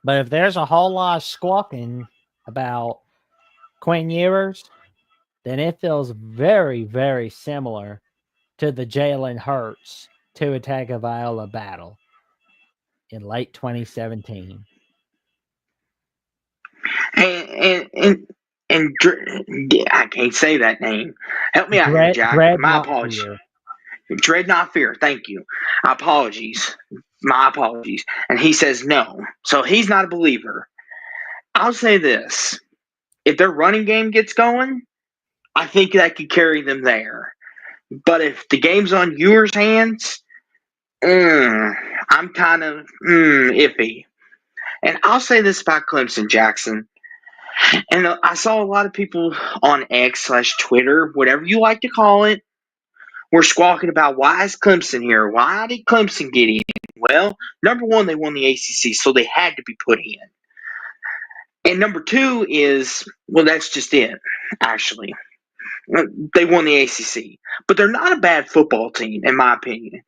But if there's a whole lot of squawking about Quinn Ewers, then it feels very, very similar to the Jalen Hurts Tua Tagovailoa battle in late 2017. And I can't say that name. Help me out here, Jack. Dread My not apologies. fear. Dread not fear. Thank you. Apologies. My apologies. And he says no. So he's not a believer. I'll say this. If their running game gets going, I think that could carry them there. But if the game's on Ewers' hands, I'm kind of iffy. And I'll say this about Clemson, Jackson. And I saw a lot of people on X/Twitter, whatever you like to call it, were squawking about why is Clemson here? Why did Clemson get in? Well, number one, they won the ACC, so they had to be put in. And number two is, well, that's just it, actually. They won the ACC, but they're not a bad football team, in my opinion.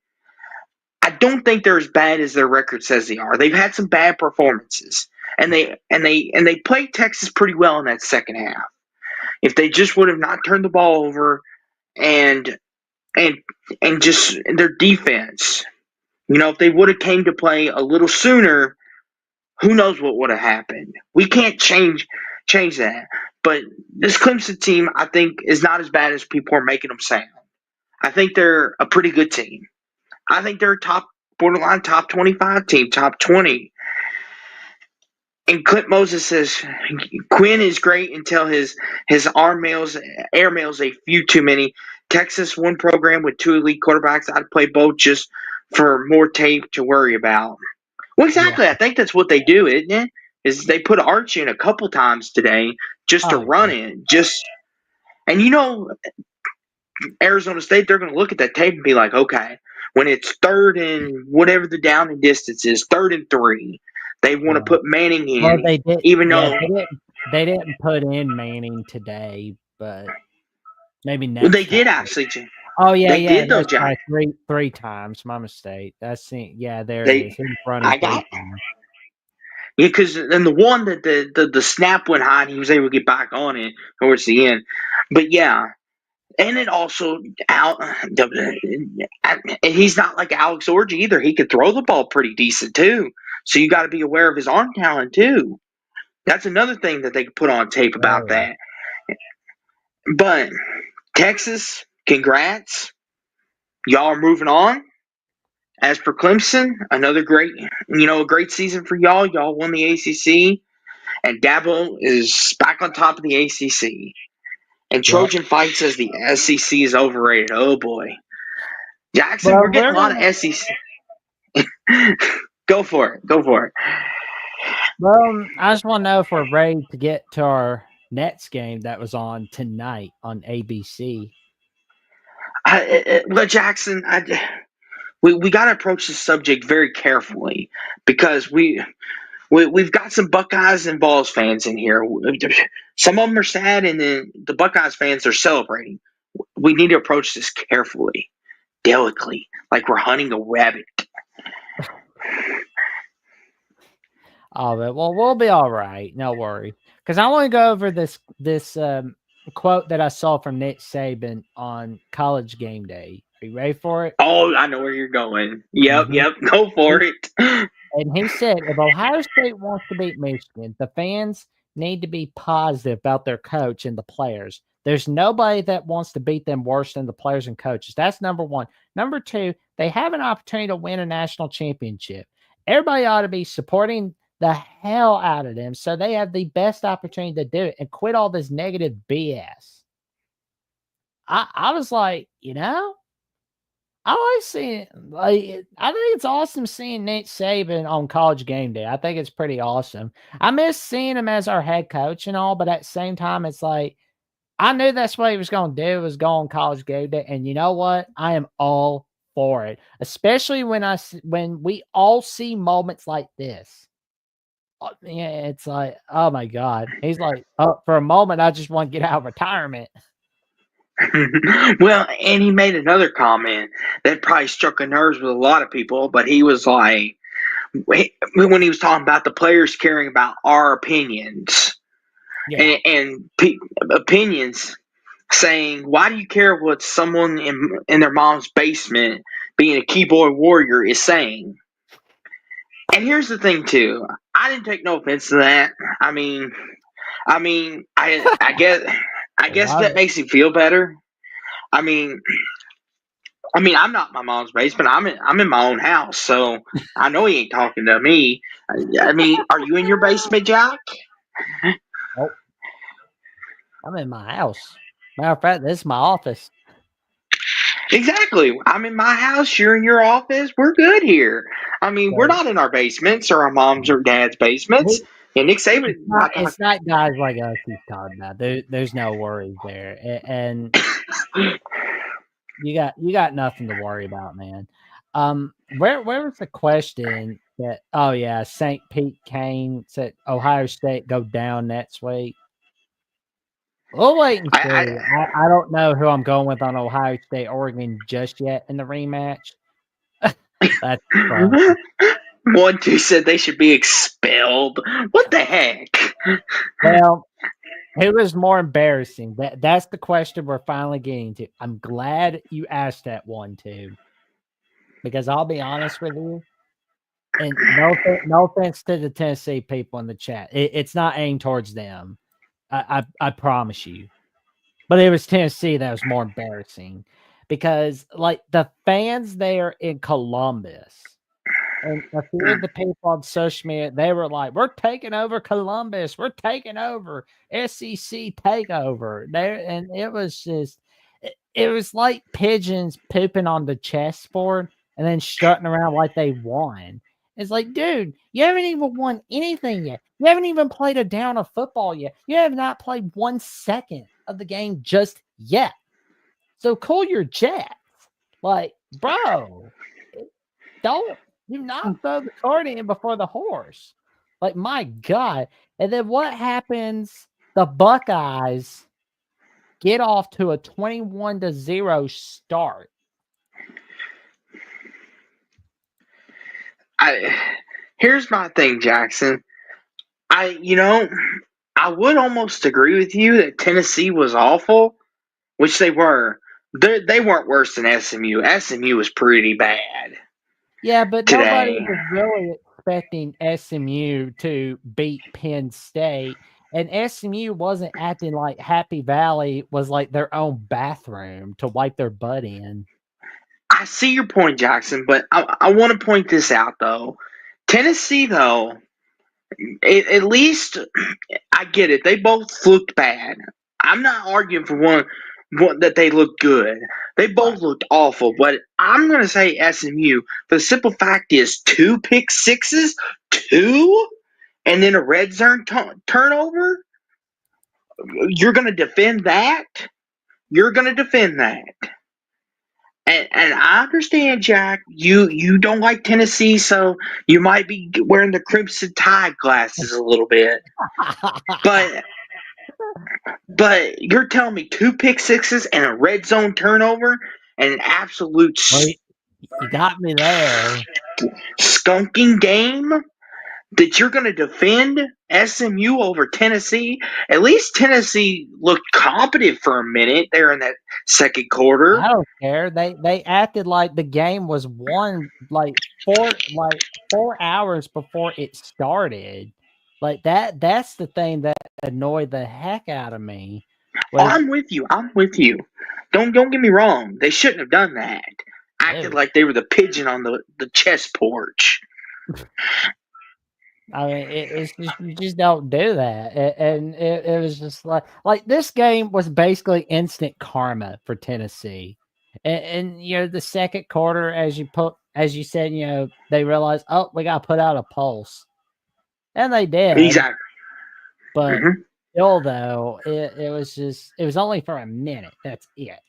I don't think they're as bad as their record says they are. They've had some bad performances, and they played Texas pretty well in that second half. If they just would have not turned the ball over and and and just their defense, if they would have came to play a little sooner, who knows what would have happened. We can't change that. But this Clemson team, I think, is not as bad as people are making them sound. I think they're a pretty good team. I think they're a borderline top 25 team, top 20. And Clint Moses says Quinn is great until his air mails a few too many. Texas one program with two elite quarterbacks. I'd play both just for more tape to worry about. Well, Yeah. exactly. I think that's what they do, isn't it? Is they put Archie in a couple times today just to Oh, run it. And Arizona State, they're going to look at that tape and be like, okay, when it's third and whatever the down and distance is, 3rd and 3, they want to yeah. put Manning Well, in, they did. even Yeah, though they didn't put in Manning today, but maybe they next time. did actually. Oh yeah, They yeah. did though, That's Jack. right. Three times. My mistake. That's it. Yeah, there it They, is. He's running I 3 got times. because then the one that the snap went high, and he was able to get back on it towards the end. But yeah, and it also out. He's not like Alex Orji either. He could throw the ball pretty decent too. So you got to be aware of his arm talent too. That's another thing that they could put on tape about Oh, that. But Texas, congrats. Y'all are moving on. As for Clemson, another a great season for y'all. Y'all won the ACC, and Dabo is back on top of the ACC. And yeah. Trojan Fight says the SEC is overrated. Oh boy, Jackson, we're Well, getting a we're lot gonna. of SEC. Go for it. Go for it. Well, I just want to know if we're ready to get to our Nets game that was on tonight on ABC. Well, Jackson, we got to approach this subject very carefully because we've got some Buckeyes and Vols fans in here. Some of them are sad, and then the Buckeyes fans are celebrating. We need to approach this carefully, delicately, like we're hunting a rabbit. Oh, but well, we'll be all right. No worry, because I want to go over this quote that I saw from Nick Saban on College Game Day. Are you ready for it? Oh, I know where you're going. Yep, Mm-hmm. yep. Go for it. And he said, if Ohio State wants to beat Michigan, the fans need to be positive about their coach and the players. There's nobody that wants to beat them worse than the players and coaches. That's number one. Number two, they have an opportunity to win a national championship. Everybody ought to be supporting the hell out of them so they have the best opportunity to do it and quit all this negative BS. I was like, I like seeing I think it's awesome seeing Nick Saban on College Game Day. I think it's pretty awesome. I miss seeing him as our head coach and all, but at the same time, it's like I knew that's what he was going to do was go on College Game Day, and you know what? I am all for it, especially when we all see moments like this. Yeah, it's like, oh my god, he's like, oh, for a moment, I just want to get out of retirement. Well, and he made another comment that probably struck a nerves with a lot of people, but he was like, when he was talking about the players caring about our opinions Yeah, and opinions, saying, why do you care what someone in their mom's basement being a keyboard warrior is saying? And here's the thing, too. I didn't take no offense to that. I mean, I guess I I guess love that it. makes you feel better. I mean, I'm not in my mom's basement. I'm in my own house, so I know he ain't talking to me. I mean, are you in your basement, Jack? Oh, I'm in my house. Matter of fact, this is my office. Exactly. I'm in my house. You're in your office. We're good here. I mean, we're So not in our basements or our mom's or dad's basements. he, And Nick Saban, it's not guys like us he's talking about. There's no worries there, and you got nothing to worry about, man. Where was the question that? Oh yeah, St. Pete Kane said Ohio State go down next week. We'll wait and I, see. I don't know who I'm going with on Ohio State Oregon just yet in the rematch. That's fun. I one two said they should be expelled. What the heck? Well, who was more embarrassing? That's the question we're finally getting to. I'm glad you asked that one too, because I'll be honest with you, and no offense to the Tennessee people in the chat, it's not aimed towards them. I promise you, but it was Tennessee that was more embarrassing because like the fans there in Columbus. And a few of the people on social media, they were like, "We're taking over Columbus. We're taking over SEC takeover." There, and it was just, it was like pigeons pooping on the chessboard and then strutting around like they won. It's like, dude, you haven't even won anything yet. You haven't even played a down of football yet. You have not played 1 second of the game just yet. So cool your jets. Like, bro, don't do not throw the cart in before the horse. Like, my God. And then what happens? The Buckeyes get off to a 21-0 start. Here's my thing, Jackson. I would almost agree with you that Tennessee was awful, which they were. They weren't worse than SMU. SMU was pretty bad Yeah, but nobody today. was really expecting SMU to beat Penn State. And SMU wasn't acting like Happy Valley was like their own bathroom to wipe their butt in. I see your point, Jackson, but I want to point this out though. Tennessee, though, at least I get it. They both looked bad. I'm not arguing for one that they looked good. They both Right. looked awful, but I'm going to say SMU. The simple fact is, 2 pick sixes, two, and then a red zone turnover. You're going to defend that. You're going to defend that. And I understand, Jack. You don't like Tennessee, so you might be wearing the Crimson Tide glasses a little bit. But you're telling me 2 pick sixes and a red zone turnover and an absolute Well, you got me there. skunking game that you're going to defend SMU over Tennessee? At least Tennessee looked competent for a minute there in that second quarter. I don't care. They acted like the game was won like 4 hours before it started. Like that's the thing that annoyed the heck out of me. Was I'm with you. I'm with you. Don't get me wrong. They shouldn't have done that. Acted dude. like they were the pigeon on the chess porch. I mean, it's just you just don't do that, and it was just like this game was basically instant karma for Tennessee, and the second quarter, as you said, they realized, oh, we got to put out a pulse, and they did, Exactly. but Hmm. still though, it was only for a minute. That's it.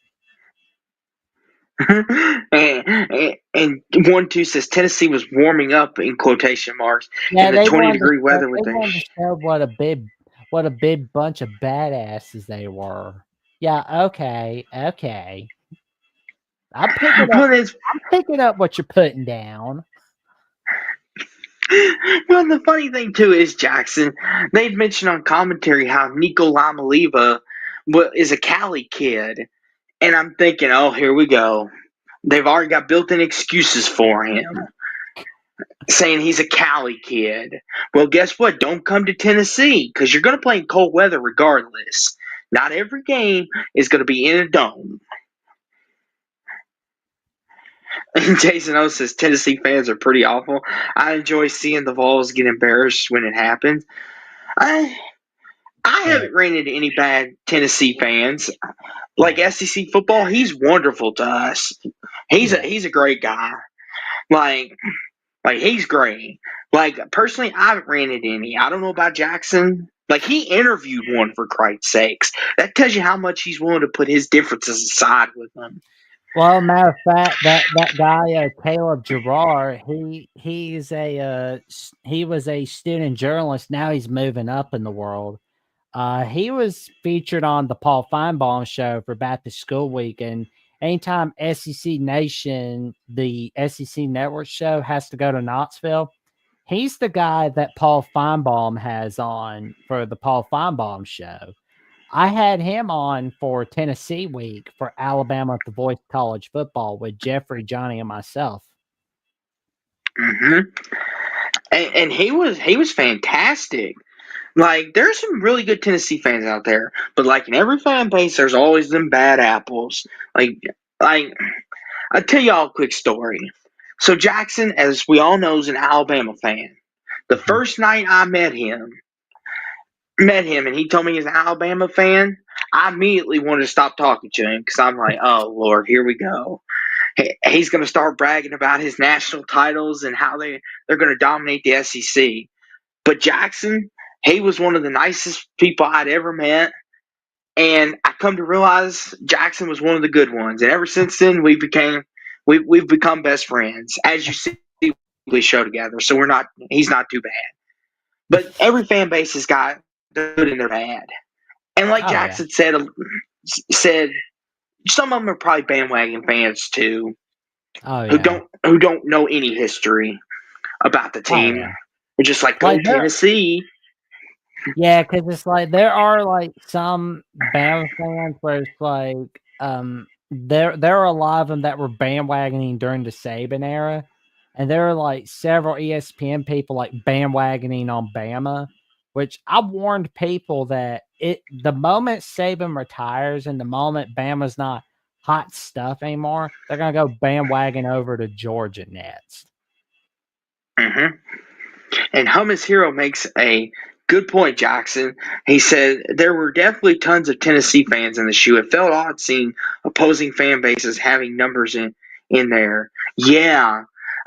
And 1-2 says Tennessee was warming up in quotation marks in Yeah, the 20-degree weather with they a. wanted to show what a big bunch of badasses they were. Yeah, okay, okay. I'm picking up Well, it's, I'm picking up what you're putting down. well, the funny thing too is, Jackson, they'd mentioned on commentary how Nico Lamaliva is a Cali kid, and I'm thinking, oh, here we go. They've already got built-in excuses for him, saying he's a Cali kid. Well, guess what? Don't come to Tennessee because you're going to play in cold weather regardless. Not every game is going to be in a dome. And Jason O says Tennessee fans are pretty awful. I enjoy seeing the Vols get embarrassed when it happens. I I Yeah, haven't ran into any bad Tennessee fans. Like yeah, SEC football, he's wonderful to us. He's a yeah. he's a great guy. Like he's great. Like personally, I haven't ran into any. I don't know about Jackson. Like he interviewed one for Christ's sakes. That tells you how much he's willing to put his differences aside with them. Well, matter of fact, that guy, Caleb Gerard, he was a student journalist. Now he's moving up in the world. He was featured on the Paul Feinbaum show for Back to School Week, and anytime SEC Nation, the SEC Network show, has to go to Knoxville, he's the guy that Paul Feinbaum has on for the Paul Feinbaum show. I had him on for Tennessee Week for Alabama at the Voice College Football with Jeffrey, Johnny, and myself. Hmm. And he was fantastic. Like there's some really good Tennessee fans out there, but like in every fan base, there's always them bad apples. Like I'll tell y'all a quick story. So Jackson, as we all know, is an Alabama fan. The Mhm. first night I met him, and he told me he's an Alabama fan. I immediately wanted to stop talking to him because I'm like, oh Lord, here we go. He's going to start bragging about his national titles and how they're going to dominate the SEC. But Jackson, he was one of the nicest people I'd ever met. And I come to realize Jackson was one of the good ones. And ever since then, we've become best friends. As you see, we show together, so he's not too bad. But every fan base has got their good and their bad. And like Oh yeah. Jackson said some of them are probably bandwagon fans too, Oh who yeah. don't know any history about the Oh team. yeah. They're just like, go Like there Tennessee. Yeah, because it's like there are, like, some Bama fans where it's like, there are a lot of them that were bandwagoning during the Saban era, and there are, like, several ESPN people, like, bandwagoning on Bama, which I warned people that the moment Saban retires and the moment Bama's not hot stuff anymore, they're gonna go bandwagon over to Georgia next. Hmm. And Hummus Hero makes a good point, Jackson. He said there were definitely tons of Tennessee fans in the shoe. It felt odd seeing opposing fan bases having numbers in there. Yeah,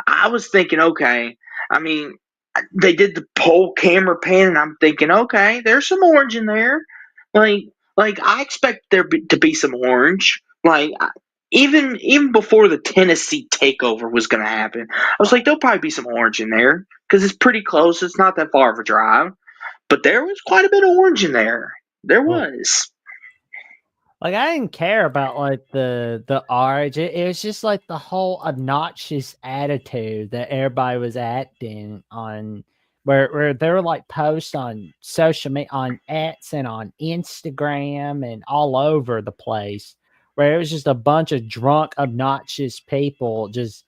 I was thinking, okay. I mean, they did the pole camera pan, and I'm thinking, okay, there's some orange in there. Like, like I expect to be some orange. Even before the Tennessee takeover was going to happen, I was like, there'll probably be some orange in there because it's pretty close. It's not that far of a drive, but there was quite a bit of orange in there. There Well, was. like, I didn't care about, like, the art. It was just, like, the whole obnoxious attitude that everybody was acting on, where there were, like, posts on social media, on X and on Instagram and all over the place, where it was just a bunch of drunk, obnoxious people just,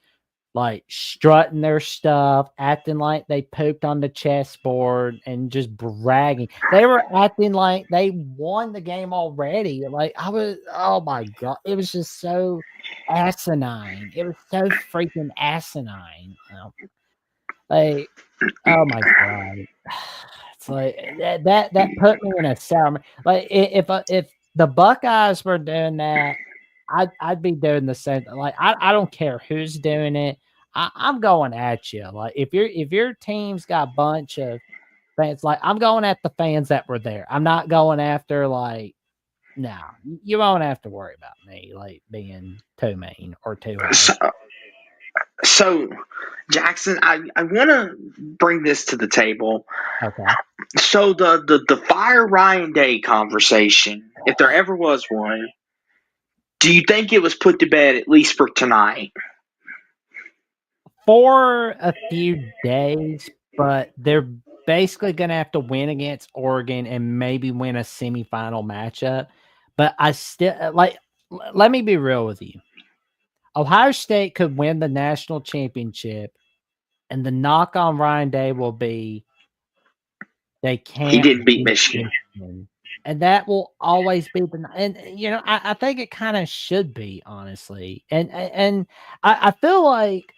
like, strutting their stuff, acting like they pooped on the chessboard, and just bragging. They were acting like they won the game already. Like, oh my god, it was just so asinine. It was so freaking asinine. Like, oh my god. It's like that put me in a sour like, if the Buckeyes were doing that, I'd be doing the same. Like, I don't care who's doing it. I'm going at you. Like, if your team's got a bunch of fans, like, I'm going at the fans that were there. I'm not going after, like, no, you won't have to worry about me, like, being too mean or too So, harsh. so Jackson, I want to bring this to the table. Okay. So the fire Ryan Day conversation, if there ever was one, do you think it was put to bed at least for tonight? For a few days, but they're basically gonna have to win against Oregon and maybe win a semifinal matchup. But I still like. Let me be real with you. Ohio State could win the national championship, and the knock on Ryan Day will be they He can't didn't beat beat Michigan. Michigan, and that will always be the. And I think it kind of should be, honestly, and I feel like,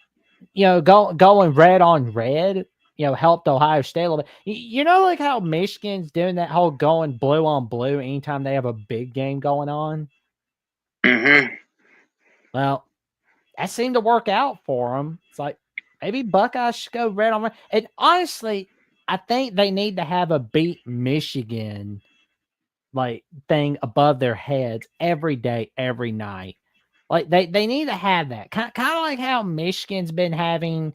going red on red, helped Ohio State a little bit. Like how Michigan's doing that whole going blue on blue anytime they have a big game going on. Hmm. Well, that seemed to work out for them. It's like maybe Buckeyes should go red on red. And honestly, I think they need to have a beat Michigan like thing above their heads every day, every night. Like they need to have that kind of like how Michigan's been having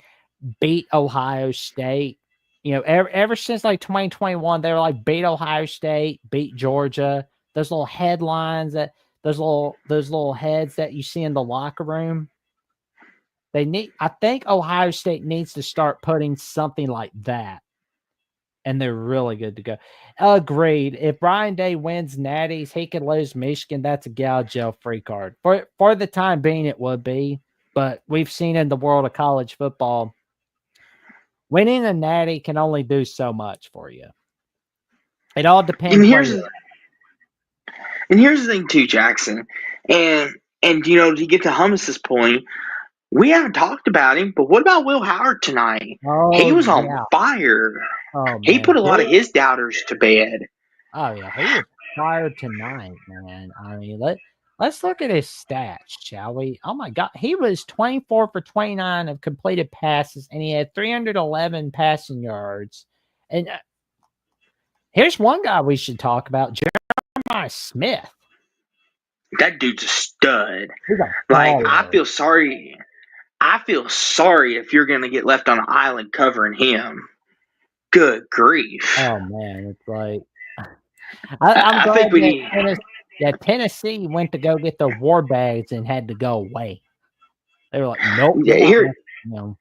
beat Ohio State. Ever since like 2021, they were like beat Ohio State, beat Georgia. Those little headlines that those little heads that you see in the locker room. I think Ohio State needs to start putting something like that, and they're really good to go. Agreed. If Brian Day wins Natties, he could lose Michigan. That's a gal jail free card. For the time being, it would be. But we've seen in the world of college football, winning a Natty can only do so much for you. It all And depends where here's you're and here's the thing too, Jackson, and to get to Hummus's point, We haven't talked about him, but what about Will Howard tonight? He Oh was on yeah. fire. Oh He put man. a lot of his doubters to bed. Oh yeah, he was fired tonight, man. I mean, let's look at his stats, shall we? Oh my god, he was 24 for 29 of completed passes, and he had 311 passing yards. And here's one guy we should talk about, Jeremiah Smith. That dude's a stud. He's a Like I baller. feel sorry. I feel sorry if you're gonna get left on an island covering him. Good grief. Oh man, it's like I'm I think glad we need. that Tennessee went to go get the war bags and had to go away. They were like, nope, we're not Here, messing with them.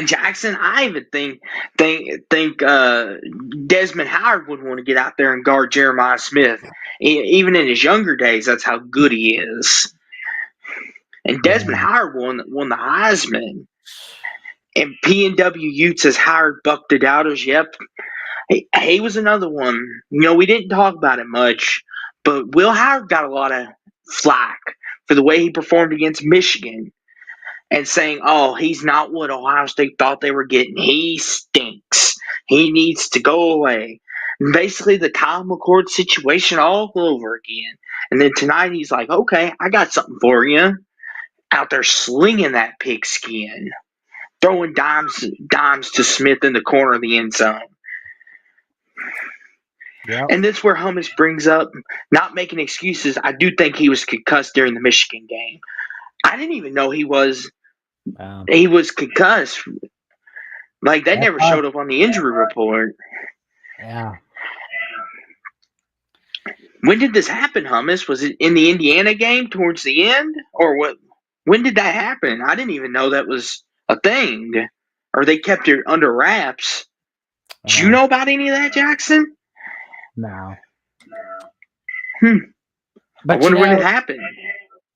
Jackson. I even think Desmond Howard would want to get out there and guard Jeremiah Smith. Even in his younger days, that's how good he is. And Desmond Yeah. Howard won the Heisman. And P&W Ute says Howard bucked the doubters. Yep, he was another one. We didn't talk about it much, but Will Howard got a lot of flack for the way he performed against Michigan and saying, "Oh, he's not what Ohio State thought they were getting. He stinks. He needs to go away." Basically, the Kyle McCord situation all over again. And then tonight, he's like, "Okay, I got something for you." Out there slinging that pigskin, throwing dimes to Smith in the corner of the end zone. Yep. And that's where Hummus brings up not making excuses. I do think he was concussed during the Michigan game. I didn't even know he was Um, concussed. Like that that's never hard. showed up on the injury report. Yeah. When did this happen, Hummus? Was it in the Indiana game towards the end, or what? When did that happen? I didn't even know that was a thing, or they kept it under wraps. Did you Uh, know about any of that, Jackson? no. Hmm. I But wonder when it happened.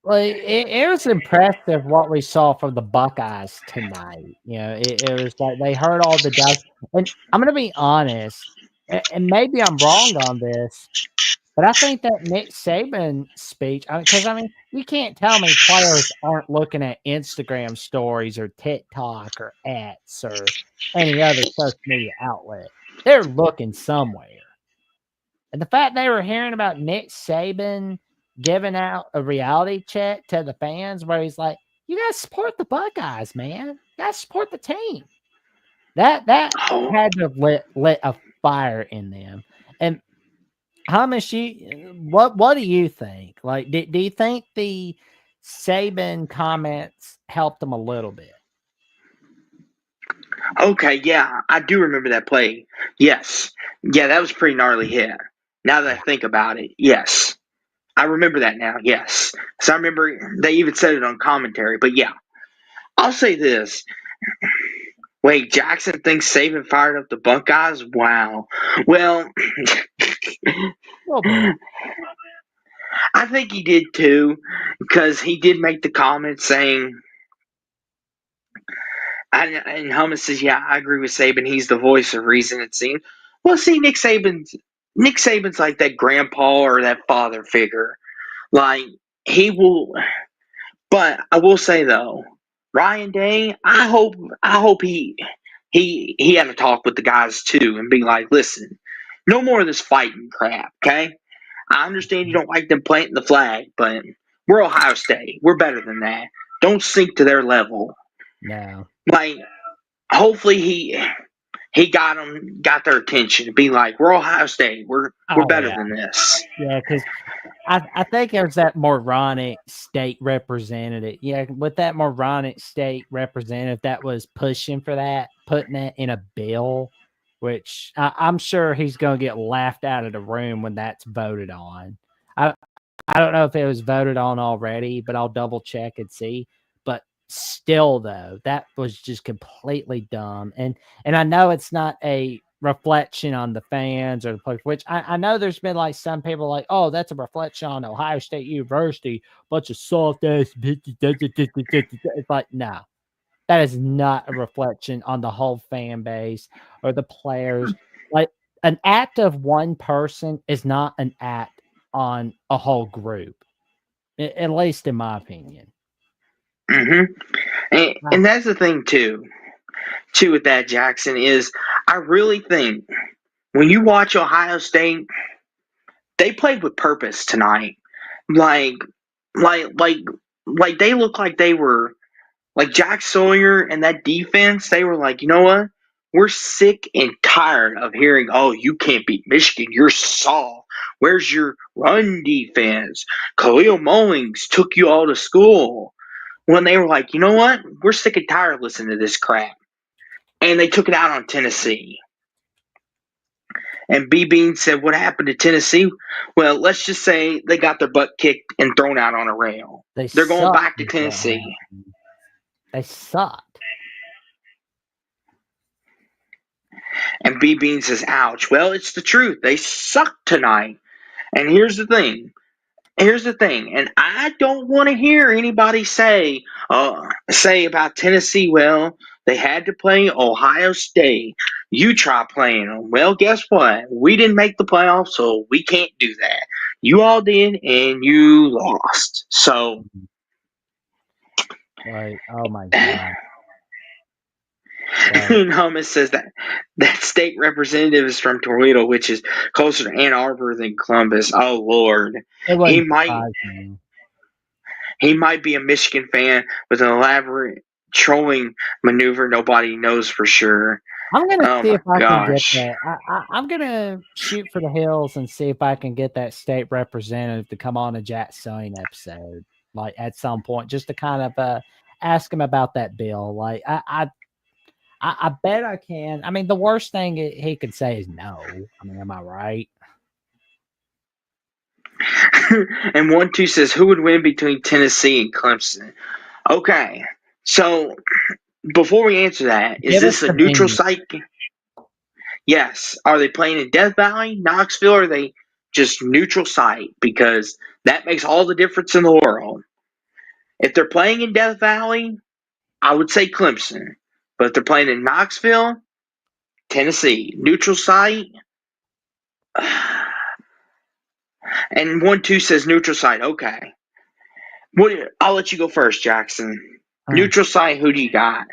like it was impressive what we saw from the Buckeyes tonight. It was like they heard all the doubts. And I'm gonna be honest, and maybe I'm wrong on this, but I think that Nick Saban speech, because I mean, you can't tell me players aren't looking at Instagram stories or TikTok or X or any other social media outlet. They're looking somewhere. And the fact they were hearing about Nick Saban giving out a reality check to the fans where he's like, "You guys support the Buckeyes, man. You guys support the team." That Oh, had to have lit a fire in them. And Hamish, what do you think? Like, do you think the Saban comments helped them a little bit? okay, yeah, I do remember that play. Yes. Yeah, that was a pretty gnarly hit. Now that I Yeah. think about it, yes. I remember that now, yes. So I remember they even said it on commentary, but yeah. I'll say this. Wait, Jackson thinks Saban fired up the Buckeyes? Wow. Well, A little bit. I think he did too, because he did make the comment saying, and Hummus says, "Yeah, I agree with Saban. He's the voice of reason." It seems. Well, see, Nick Saban's like that grandpa or that father figure. Like he will, but I will say though, Ryan Day, I hope he had a talk with the guys too and be like, "Listen, no more of this fighting crap, okay? I understand you don't like them planting the flag, but we're Ohio State. We're better than that. Don't sink to their level." No. Like, hopefully got their attention. Be like, "We're Ohio State. We're Oh better yeah. than this." Yeah, because I think there's that moronic state representative. Yeah, with that moronic state representative that was pushing for that, putting that in a bill, which I'm sure he's going to get laughed out of the room when that's voted on. I I don't know if it was voted on already, but I'll double check and see. But still, though, that was just completely dumb. And I know it's not a reflection on the fans or the players, which I know there's been like some people like, oh, that's a reflection on Ohio State University, bunch of soft ass bitches. It's like, no, that is not a reflection on the whole fan base or the players. Like an act of one person is not an act on a whole group, at least in my opinion. hmm Ah, and that's the thing too with that Jackson is I really think when you watch Ohio State, they played with purpose tonight. Like, like, like, like they look like they were like Jack Sawyer and that defense. They were like, you know what? We're sick and tired of hearing, oh, you can't beat Michigan. You're soft. Where's your run defense? Khalil Mullings took you all to school. When they were like, you know what? We're sick and tired of listening to this crap. And they took it out on Tennessee. And B Bean said, what happened to Tennessee? Well, let's just say they got their butt kicked and thrown out on a rail. they They're going sucked back to is what Tennessee. happened. They sucked. And B Bean says, ouch. Well, it's the truth. They suck tonight. And here's the thing. Here's the thing. And I don't want to hear anybody say about Tennessee, well, they had to play Ohio State. You try playing them. Well, guess what? We didn't make the playoffs, so we can't do that. You all did, and you lost. So, Like, oh my god. Like, Thomas says that state representative is from Toledo, which is closer to Ann Arbor than Columbus. Oh Lord, it he wouldn't might surprise me. he might be a Michigan fan with an elaborate trolling maneuver nobody knows for sure. I'm gonna Oh see my if I can get gosh. that. I'm gonna shoot for the hills and see if I can get that state representative to come on a Jackson episode, like at some point, just to kind of ask him about that bill. Like, I bet I can. I mean, the worst thing he could say is no. I mean, am I right? And 1-2 says who would win between Tennessee and Clemson? Okay, so before we answer that, is Give us this a the neutral venue. site? Yes. Are they playing in Death Valley, Knoxville, or are they just neutral site? Because that makes all the difference in the world. If they're playing in Death Valley, I would say Clemson. But if they're playing in Knoxville, Tennessee, neutral site. And 1-2 says neutral site. Okay. I'll let you go first, Jackson. Mm. Neutral site, who do you got?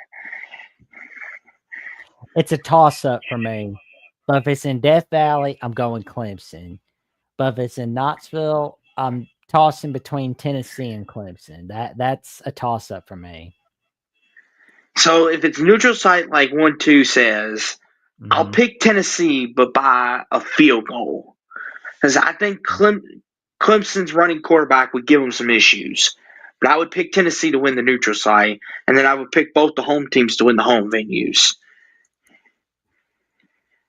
It's a toss up for me. But if it's in Death Valley, I'm going Clemson. But if it's in Knoxville, I'm tossing between Tennessee and Clemson. That's a toss up for me. So if it's neutral site like 1-2 says, I'll Hmm. pick Tennessee, but by a field goal. Because I think Clemson's running quarterback would give them some issues. But I would pick Tennessee to win the neutral site, and then I would pick both the home teams to win the home venues.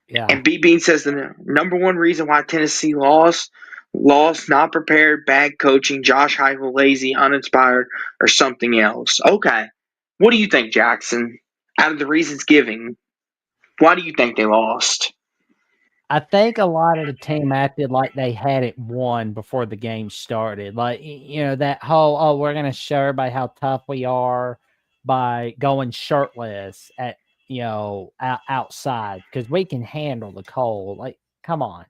Yeah. And B Bean says the number one reason why Tennessee lost, not prepared, bad coaching, Josh Heupel, lazy, uninspired, or something else. Okay, what do you think, Jackson? Out of the reasons given, why do you think they lost? I think a lot of the team acted like they had it won before the game started. Like, that whole, oh, we're going to show everybody how tough we are by going shirtless outside because we can handle the cold. Like, come on.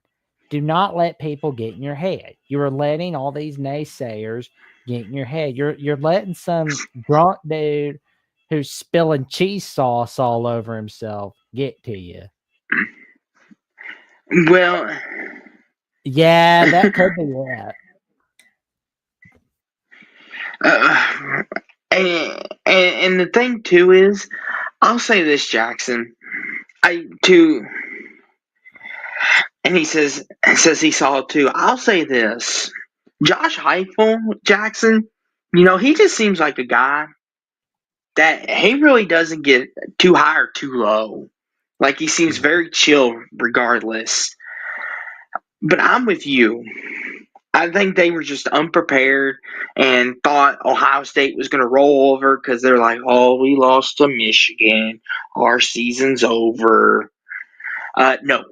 Do not let people get in your head. You are letting all these naysayers get in your head. You're letting some drunk dude who's spilling cheese sauce all over himself get to you. Well, Yeah, that could be it. uh, and the thing too is, I'll say this, Jackson. I too, and he says he saw it too. I'll say this, Josh Heupel, Jackson. He just seems like a guy that he really doesn't get too high or too low. Like he seems very chill regardless. But I'm with you. I think they were just unprepared and thought Ohio State was going to roll over because they're like, oh, we lost to Michigan. Our season's over. No.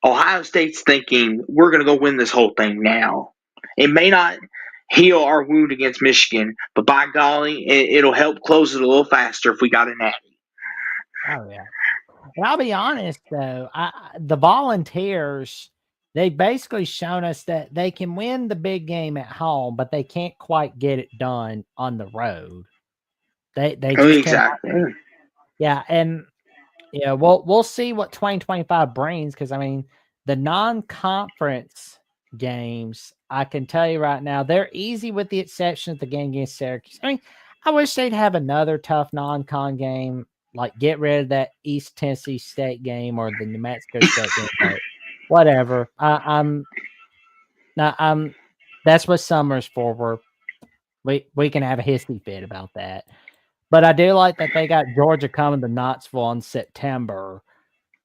Ohio State's thinking, we're going to go win this whole thing now. It may not heal our wound against Michigan, but by golly, it'll help close it a little faster if we got an natty. Oh yeah. And I'll be honest though, the Volunteers, they basically shown us that they can win the big game at home, but they can't quite get it done on the road. They Oh, just cannot. exactly. Yeah, and yeah, we'll see what 2025 brings because I mean the non-conference games. I can tell you right now, they're easy with the exception of the game against Syracuse. I mean, I wish they'd have another tough non-con game, like get rid of that East Tennessee State game or the New Mexico State game. But whatever. I'm not. I'm. That's what summer's for. We can have a hissy fit about that. But I do like that they got Georgia coming to Knoxville in September,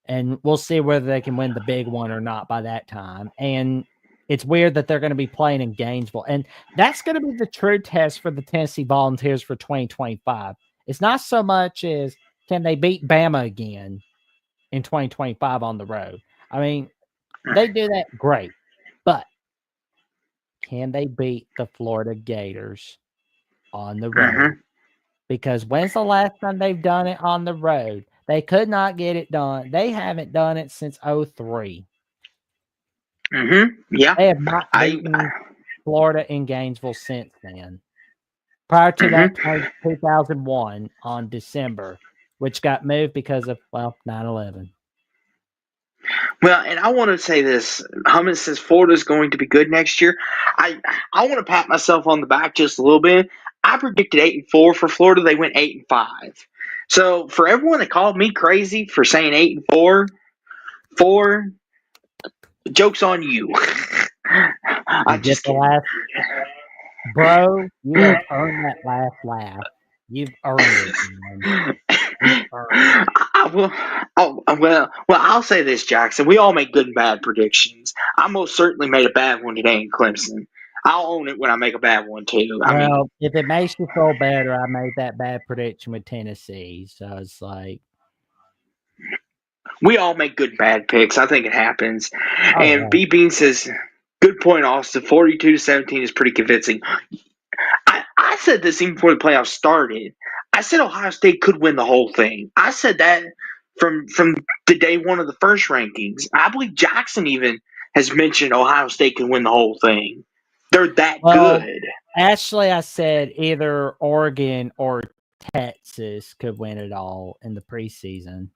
and we'll see whether they can win the big one or not by that time. And it's weird that they're going to be playing in Gainesville, and that's going to be the true test for the Tennessee Volunteers for 2025. It's not so much as can they beat Bama again in 2025 on the road. I mean, they do that great, but can they beat the Florida Gators on the road? Mm-hmm. Because when's the last time they've done it on the road? They could not get it done. They haven't done it since 03. Mm-hmm. Yeah. They have not I. beaten Florida in Gainesville since then. Prior to that, Mm-hmm. 2001 on December, which got moved because of, well, 9/11. Well, and I want to say this. Hummus says Florida's going to be good next year. I want to pat myself on the back just a little bit. I predicted 8-4 for Florida. They went 8-5. So for everyone that called me crazy for saying 8-4, four jokes on you. You I'm get just the kidding. last, bro, you have earned that last laugh. You've earned it, man. You've earned it. I will. Oh well. I'll say this, Jackson. We all make good and bad predictions. I most certainly made a bad one today in Clemson. I'll own it when I make a bad one too. I mean, Well, if it makes you feel better, I made that bad prediction with Tennessee. So it's like, we all make good and bad picks. I think it happens. oh, And yeah. B Bean says, "Good point, Austin. 42-17 is pretty convincing." I said this even before the playoffs started. I said Ohio State could win the whole thing. I said that from the day one of the first rankings. I believe Jackson even has mentioned Ohio State can win the whole thing. They're that Well, good. actually, I said either Oregon or Texas could win it all in the preseason.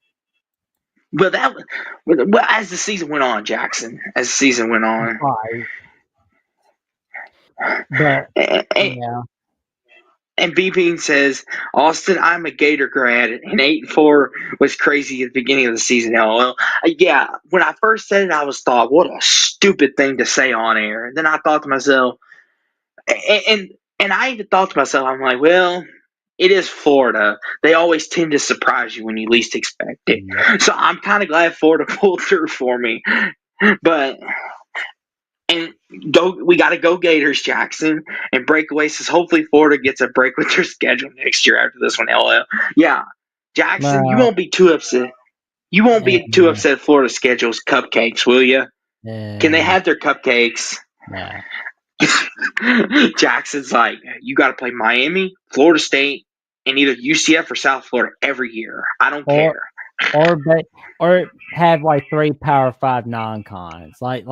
But well, as the season went on, Jackson, as the season went on, Right. But, and, yeah. and B Bean says, Austin, I'm a Gator grad, and 8-4 was crazy at the beginning of the season. LOL. Yeah, when I first said it, I was thought, what a stupid thing to say on air. And then I thought to myself, and and I even thought to myself, I'm like, well, it is Florida. They always tend to surprise you when you least expect it. Yep. So I'm kind of glad Florida pulled through for me. But and we got to go Gators, Jackson. And Breakaway says hopefully Florida gets a break with their schedule next year after this one. LL. Yeah, Jackson, you Well, won't be too upset. You won't yeah, be too upset if Florida schedules cupcakes, will you? Can they yeah, have their cupcakes? yeah. Jackson's like, you got to play Miami, Florida State, and either UCF or South Florida every year. I don't Or care. or have like 3 Power 5 non-cons. Like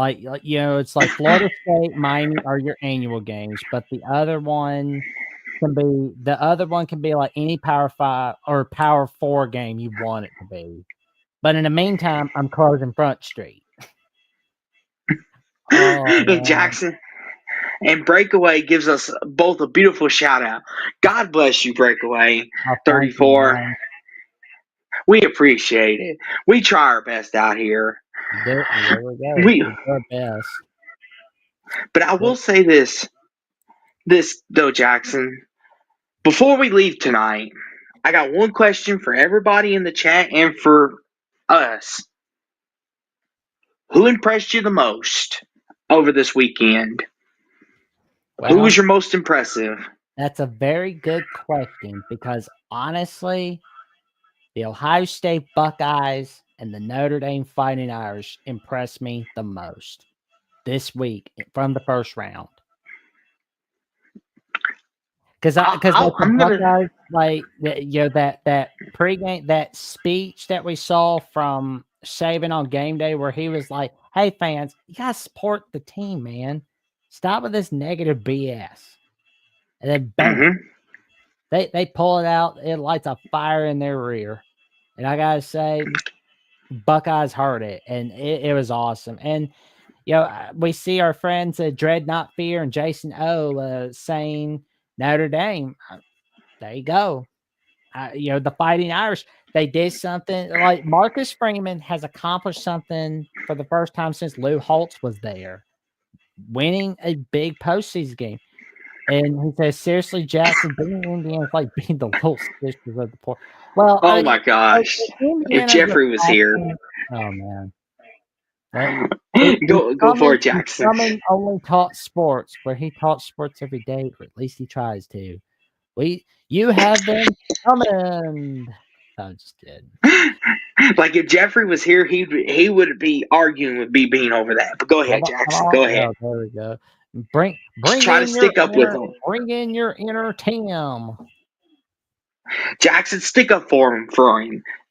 it's like Florida State, Miami are your annual games, but the other one can be like any Power 5 or Power 4 game you want it to be. But in the meantime, I'm closing Front Street. Oh And man. Jackson and Breakaway gives us both a beautiful shout out. God bless you, Breakaway Oh, thank you, 34. man. We appreciate it. We try our best out here. There we go. We, We do our best. but I will Yep. say this though, Jackson. Before we leave tonight, I got one question for everybody in the chat and for us. Who impressed you the most over this weekend? Who was Well, your most impressive? that's a very good question because honestly, the Ohio State Buckeyes and the Notre Dame Fighting Irish impressed me the most this week from the first round. Because like the I'm gonna. Buckeyes, like that pregame that speech that we saw from Saban on game day, where he was like, "Hey fans, you gotta support the team, man. Stop with this negative BS." And then bam, Mhm. They pull it out, it lights a fire in their rear. And I gotta say, Buckeyes heard it, and it was awesome. And we see our friends Dread Not Fear and Jason O saying Notre Dame. There you go. The Fighting Irish, they did something like Marcus Freeman has accomplished something for the first time since Lou Holtz was there, winning a big postseason game. And he says, seriously, Jackson, being Indiana is like being the little sisters of the poor. Well, Oh my gosh! If Indiana's Jeffrey was here, oh man. If go for it, Jackson. Fromming only taught sports, where he taught sports every day, or at least he tries to. You have them summoned. I'm just kidding. Like if Jeffrey was here, he would be arguing with B Bean over that. But go ahead, Jackson. Go ahead. There we go. Bring try to stick up with him. Bring in your inner team. Jackson, stick up for him.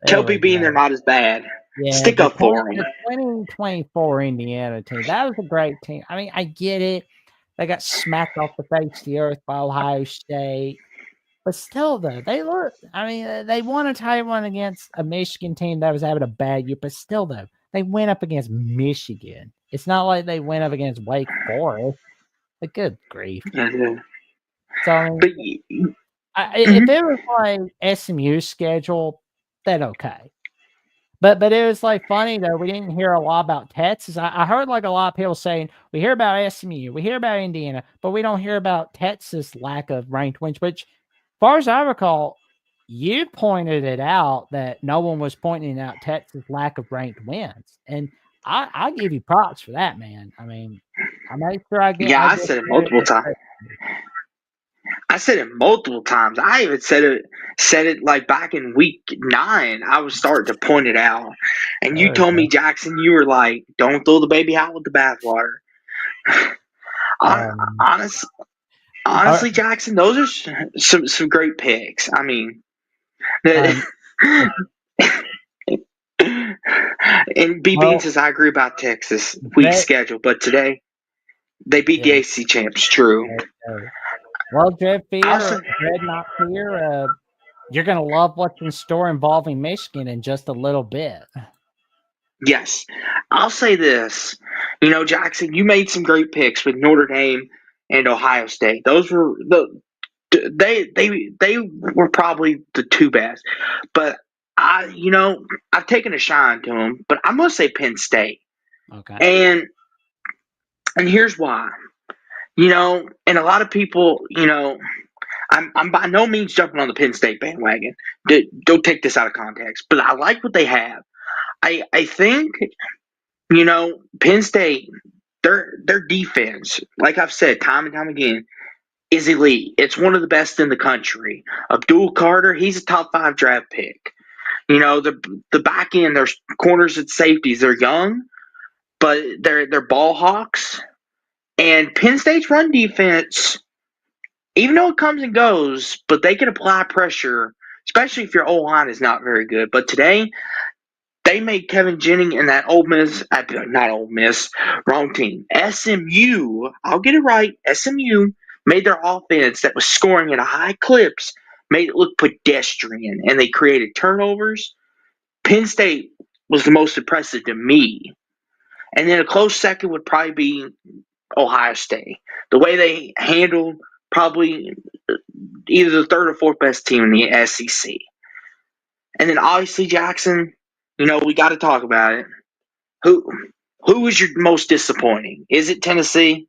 Tell B Bean they're not as bad. Yeah, stick up for him. The 2024 Indiana team, that was a great team. I mean, I get it. They got smacked off the face of the earth by Ohio State. But still, though, they won a tight one against a Michigan team that was having a bad year. But still, though, they went up against Michigan. It's not like they went up against Wake Forest. But good grief. Mm-hmm. So, I mean, if it was like SMU schedule, then okay. But it was like funny though. We didn't hear a lot about Texas. I heard like a lot of people saying we hear about SMU, we hear about Indiana, but we don't hear about Texas' lack of ranked wins. Which, as far as I recall, you pointed it out that no one was pointing out Texas' lack of ranked wins, and I give you props for that, man. I mean, I made sure I get. Yeah, I said it multiple times. I said it multiple times. I even said it like back in week 9. I was starting to point it out, and you told me, Jackson, you were like, "Don't throw the baby out with the bathwater." Honestly, Jackson, those are some great picks. I mean, and B Bean says I agree about Texas weak schedule, but today they beat the AC champs. True. Well, Dread Not Fear, you're going to love what's in store involving Michigan in just a little bit. Yes. I'll say this. Jackson, you made some great picks with Notre Dame and Ohio State. Those were they were probably the two best. But I've taken a shine to them, but I'm going to say Penn State. Okay. And here's why. And a lot of people, I'm by no means jumping on the Penn State bandwagon. Don't take this out of context. But I like what they have. I think, Penn State, their defense, like I've said time and time again, is elite. It's one of the best in the country. Abdul Carter, he's a top 5 draft pick. The back end, there's corners and safeties. They're young, but they're ball hawks. And Penn State's run defense, even though it comes and goes, but they can apply pressure, especially if your O-line is not very good. But today, they made Kevin Jennings and that wrong team. SMU, I'll get it right, SMU made their offense that was scoring at a high clips, made it look pedestrian, and they created turnovers. Penn State was the most impressive to me. And then a close second would probably be Ohio State. The way they handled probably either the third or fourth best team in the SEC. And then obviously Jackson, we got to talk about it. Who was your most disappointing? Is it Tennessee?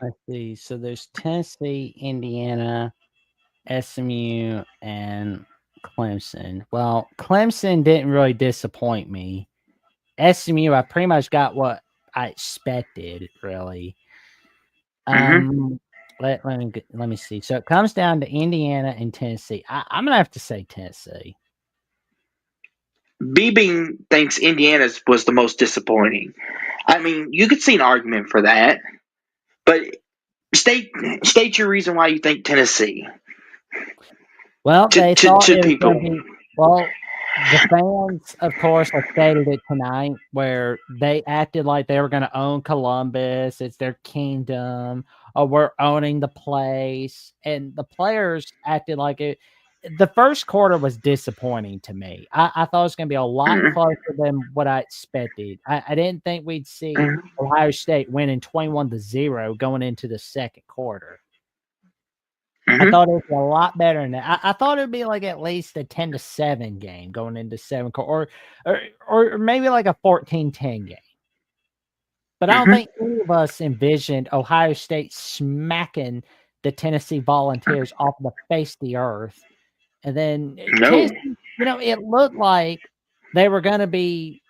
Let's see. So there's Tennessee, Indiana, SMU, and Clemson. Well, Clemson didn't really disappoint me. SMU, I pretty much got what I expected, really. Let me see. So it comes down to Indiana and Tennessee. I'm gonna have to say Tennessee. B-Bean thinks Indiana's was the most disappointing. I mean, you could see an argument for that, but state your reason why you think Tennessee. Well, they thought it was going to be. Well, the fans, of course, have stated it tonight, where they acted like they were going to own Columbus. It's their kingdom. oh, we're owning the place, and the players acted like it. The first quarter was disappointing to me. I thought it was going to be a lot Mhm. closer than what I expected. I didn't think we'd see Mhm. Ohio State winning 21-0 going into the second quarter. I Mhm. thought it would be a lot better than that. I thought it would be like at least a 10-7 game going into seven, or maybe like a 14-10 game. But I don't Mhm. think any of us envisioned Ohio State smacking the Tennessee Volunteers off the face of the earth. And then No. Tennessee, it looked like they were going to be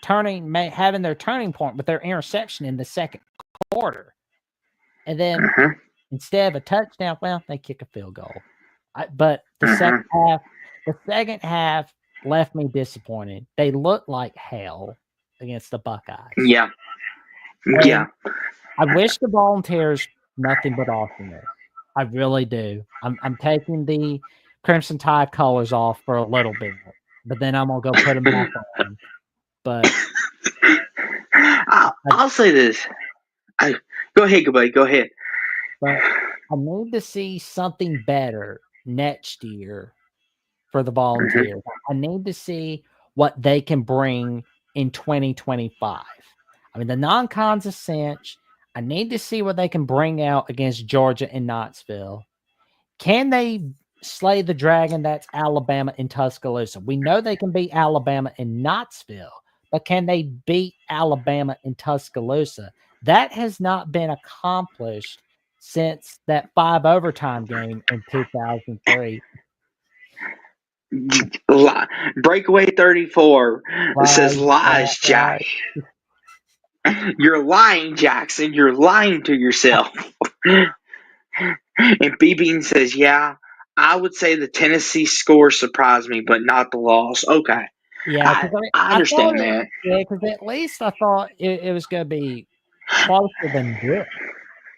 having their turning point with their interception in the second quarter. And then Mhm. instead of a touchdown, well, they kick a field goal. But Mhm. the second half left me disappointed. They looked like hell against the Buckeyes. Yeah. And Yeah. I wish the Volunteers nothing but awesomeness. I really do. I'm taking the Crimson Tide colors off for a little bit, but then I'm gonna go put them back on. But I, I'll say this. Go ahead, buddy. Go ahead. but I need to see something better next year for the Mhm. Volunteers. I need to see what they can bring in 2025. I mean, the non-cons a cinch. I need to see what they can bring out against Georgia and Knoxville. Can they slay the dragon that's Alabama in Tuscaloosa? We know they can beat Alabama in Knoxville, but can they beat Alabama in Tuscaloosa? That has not been accomplished since that 5 overtime game in 2003. Breakaway 34 says Right, lies, Jack. right. You're lying, Jackson. You're lying to yourself. And B Bean says, yeah, I would say the Tennessee score surprised me, but not the loss. Okay. Yeah, I, because I mean, I I thought understand it. that. Yeah, because at least I thought it was going to be closer than this.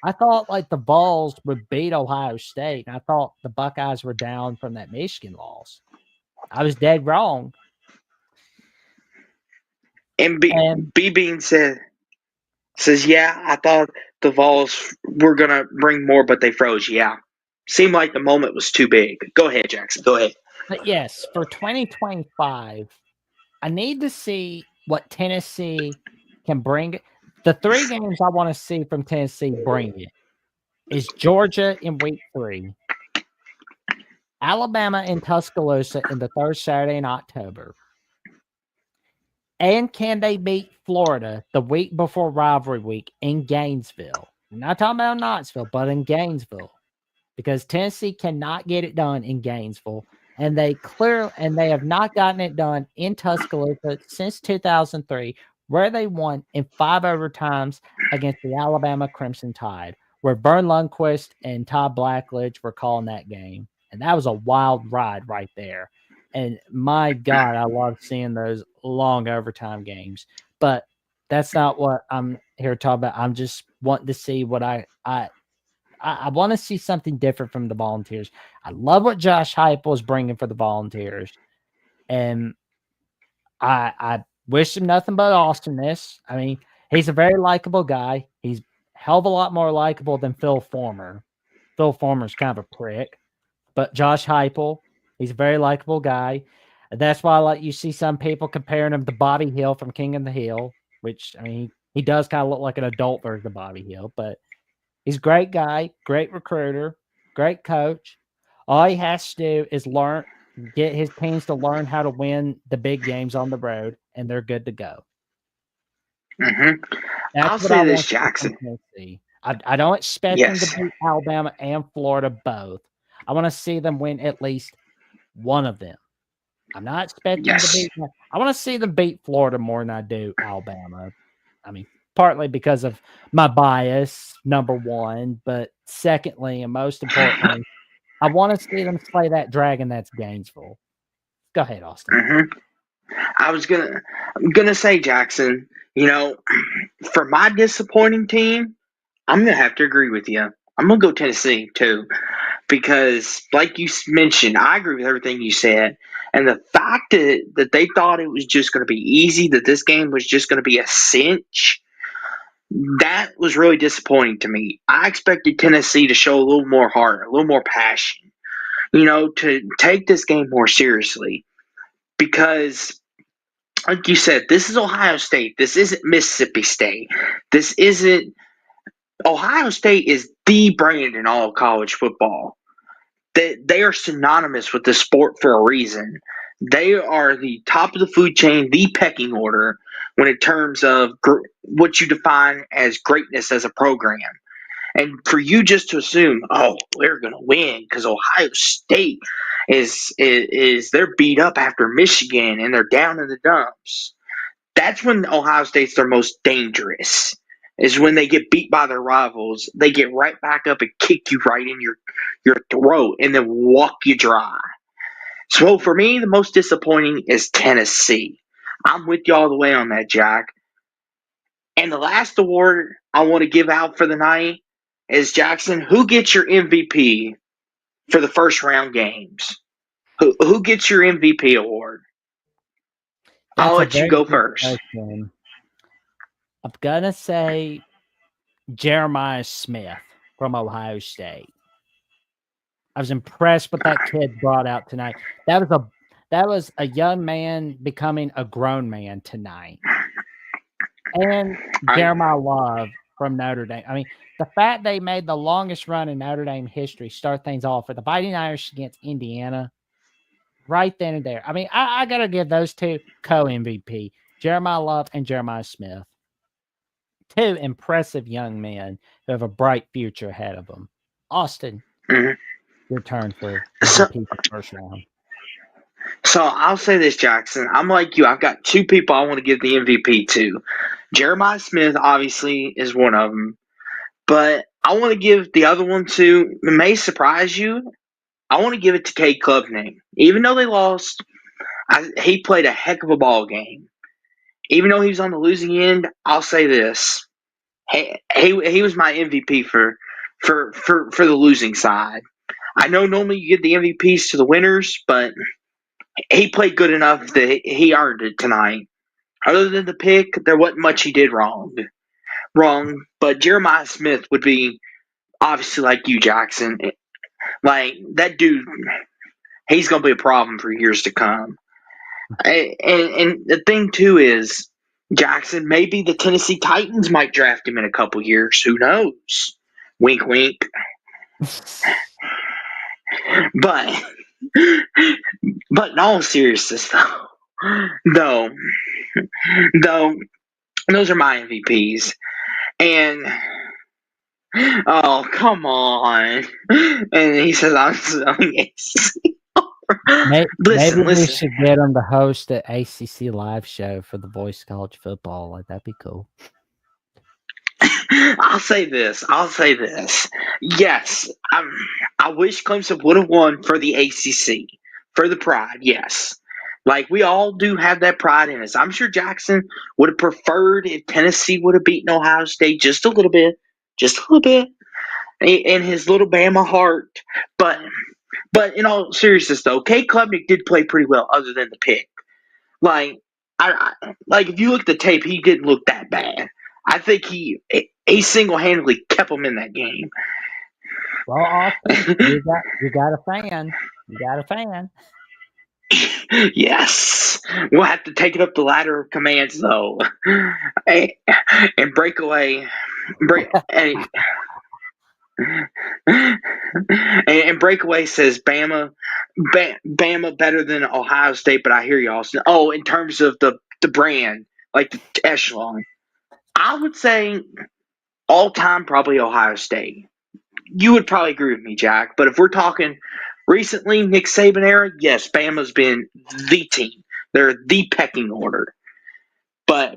I thought like the Vols would beat Ohio State, and I thought the Buckeyes were down from that Michigan loss. I was dead wrong. And And B Bean says, yeah, I thought the Vols were going to bring more, but they froze. Yeah. Seemed like the moment was too big. Go ahead, Jackson. Go ahead. but yes, for 2025, I need to see what Tennessee can bring. The three games I want to see from Tennessee bring it is Georgia in week 3, Alabama in Tuscaloosa in the third Saturday in October. And can they beat Florida the week before rivalry week in Gainesville? I'm not talking about Knoxville, but in Gainesville. Because Tennessee cannot get it done in Gainesville. And they have not gotten it done in Tuscaloosa since 2003, where they won in 5 overtimes against the Alabama Crimson Tide, where Vern Lundquist and Todd Blackledge were calling that game. And that was a wild ride right there. And my God, I love seeing those long overtime games. But that's not what I'm here to talk about. I'm just wanting to see what I want to see something different from the Volunteers. I love what Josh Heupel is bringing for the Volunteers, and I wish him nothing but awesomeness. I mean, he's a very likable guy. He's a hell of a lot more likable than Phil Former. Phil Former's kind of a prick, but Josh Heupel, he's a very likable guy. That's why you see some people comparing him to Bobby Hill from King of the Hill, which I mean he does kind of look like an adult version of Bobby Hill, but he's a great guy, great recruiter, great coach. All he has to do is get his teams to learn how to win the big games on the road, and they're good to go. Hmm. That's I'll what I say this, want to see from Jackson. Tennessee. I don't expect them to Yes. beat Alabama and Florida both. I want to see them win at least one of them. I'm not expecting to Yes. beat. I want to see them beat Florida more than I do Alabama. I mean, partly because of my bias, number one, but secondly, and most importantly, I want to see them slay that dragon that's Gainesville. Go ahead, Austin. Hmm. I'm gonna say, Jackson, for my disappointing team, I'm gonna have to agree with you. I'm gonna go Tennessee too, because like you mentioned, I agree with everything you said. And the fact that they thought it was just gonna be easy, that this game was just gonna be a cinch, That was really disappointing to me. I expected Tennessee to show a little more heart, a little more passion, to take this game more seriously. Because, like you said, this is Ohio State. This isn't Mississippi State. This isn't. Ohio State is the brand in all of college football. They are synonymous with the sport for a reason. They are the top of the food chain, the pecking order, when in terms of what you define as greatness as a program. And for you just to assume, oh, we're going to win because Ohio State is they're beat up after Michigan and they're down in the dumps. That's when Ohio State's their most dangerous. Is when they get beat by their rivals, they get right back up and kick you right in your throat and then walk you dry. So for me, the most disappointing is Tennessee. I'm with you all the way on that, Jack. And the last award I want to give out for the night is Jackson. Who gets your MVP for the first round games? Who gets your MVP award? I'll That's a let you very go good first. question. I'm gonna say Jeremiah Smith from Ohio State. I was impressed with that kid brought out tonight. That was a young man becoming a grown man tonight. And Jeremiah Love from Notre Dame. I mean, the fact they made the longest run in Notre Dame history start things off for the Fighting Irish against Indiana right then and there. I mean, I got to give those two co-MVP, Jeremiah Love and Jeremiah Smith. Two impressive young men who have a bright future ahead of them. Austin, your turn for MVP for the first round. So I'll say this, Jackson. I'm like you. I've got two people I want to give the MVP to. Jeremiah Smith, obviously, is one of them. But I want to give the other one to, it may surprise you, I want to give it to Cade Klubnik. Even though they lost, he played a heck of a ball game. Even though he was on the losing end, I'll say this. He was my MVP for the losing side. I know normally you give the MVPs to the winners, but he played good enough that he earned it tonight. Other than the pick, there wasn't much he did wrong. But Jeremiah Smith would be obviously like you, Jackson. Like that dude, he's gonna be a problem for years to come. And the thing too is, Jackson, maybe the Tennessee Titans might draft him in a couple years. Who knows? Wink, wink. But in all seriousness, though, those are my MVPs. And oh, come on! And he says I'm selling ACC. Maybe we Listen. should get him to host an ACC live show for the Voice College Football. Like that'd be cool. I'll say this. Yes, I wish Clemson would have won for the ACC, for the pride. Yes, like we all do have that pride in us. I'm sure Jackson would have preferred if Tennessee would have beaten Ohio State just a little bit, in his little Bama heart. But in all seriousness, though, Cade Klubnik did play pretty well, other than the pick. Like like if you look at the tape, he didn't look that bad. I think he single-handedly kept him in that game. Well, Austin, you got a fan. You got a fan. Yes, we'll have to take it up the ladder of commands though, and breakaway, and breakaway says Bama better than Ohio State, but I hear you, Austin. Oh, in terms of the brand, like the echelon, I would say all time probably Ohio State. You would probably agree with me, Jack. But if we're talking recently, Nick Saban era, yes, Bama's been the team. They're the pecking order. But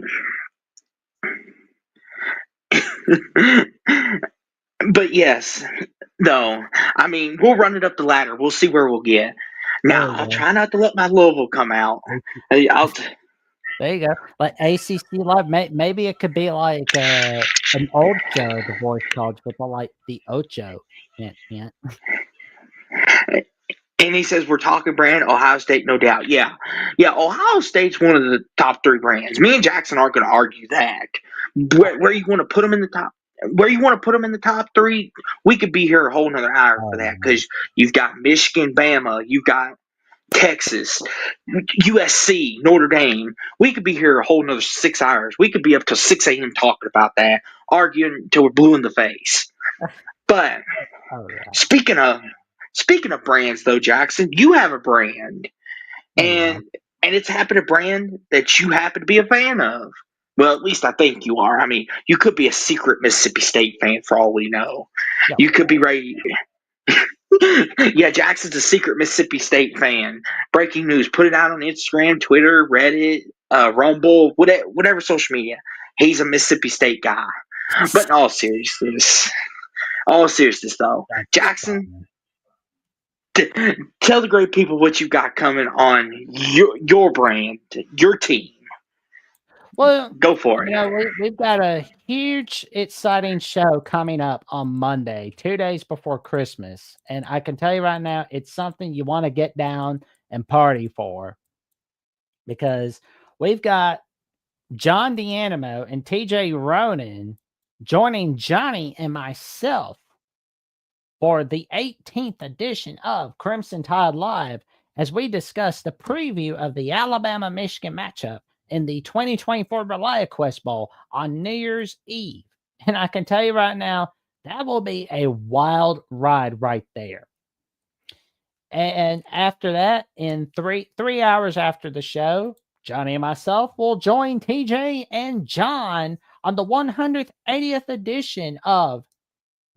yes, though. I mean, we'll run it up the ladder. We'll see where we'll get. Now, I'll try not to let my Louisville come out. There you go. Like ACC Live, maybe it could be like an old show, the Voice College Football, like the Ocho. Hint, hint. And he says we're talking brand Ohio State, no doubt. Yeah, Ohio State's one of the top 3 brands. Me and Jackson aren't going to argue that. Where you want to put them in the top? Where you want to put them in the top 3? We could be here a whole another hour for that because you've got Michigan, Bama, you've got Texas, USC, Notre Dame. We could be here a whole another 6 hours. We could be up till 6 a.m. talking about that, arguing until we're blue in the face. But speaking of brands, though, Jackson, you have a brand, and it's happened a brand that you happen to be a fan of. Well, at least I think you are. I mean, you could be a secret Mississippi State fan for all we know. Yeah. You could be ready. Yeah, Jackson's a secret Mississippi State fan. Breaking news. Put it out on Instagram, Twitter, Reddit, Rumble, whatever social media. He's a Mississippi State guy. But in all seriousness, though, Jackson, tell the great people what you got coming on your brand, your team. Well, go for it. We've got a huge, exciting show coming up on Monday, 2 days before Christmas. And I can tell you right now, it's something you want to get down and party for. Because we've got John D'Animo and TJ Ronan joining Johnny and myself for the 18th edition of Crimson Tide Live as we discuss the preview of the Alabama-Michigan matchup in the 2024 ReliaQuest Bowl on New Year's Eve. And I can tell you right now, that will be a wild ride right there. And after that, in three hours after the show, Johnny and myself will join TJ and John on the 180th edition of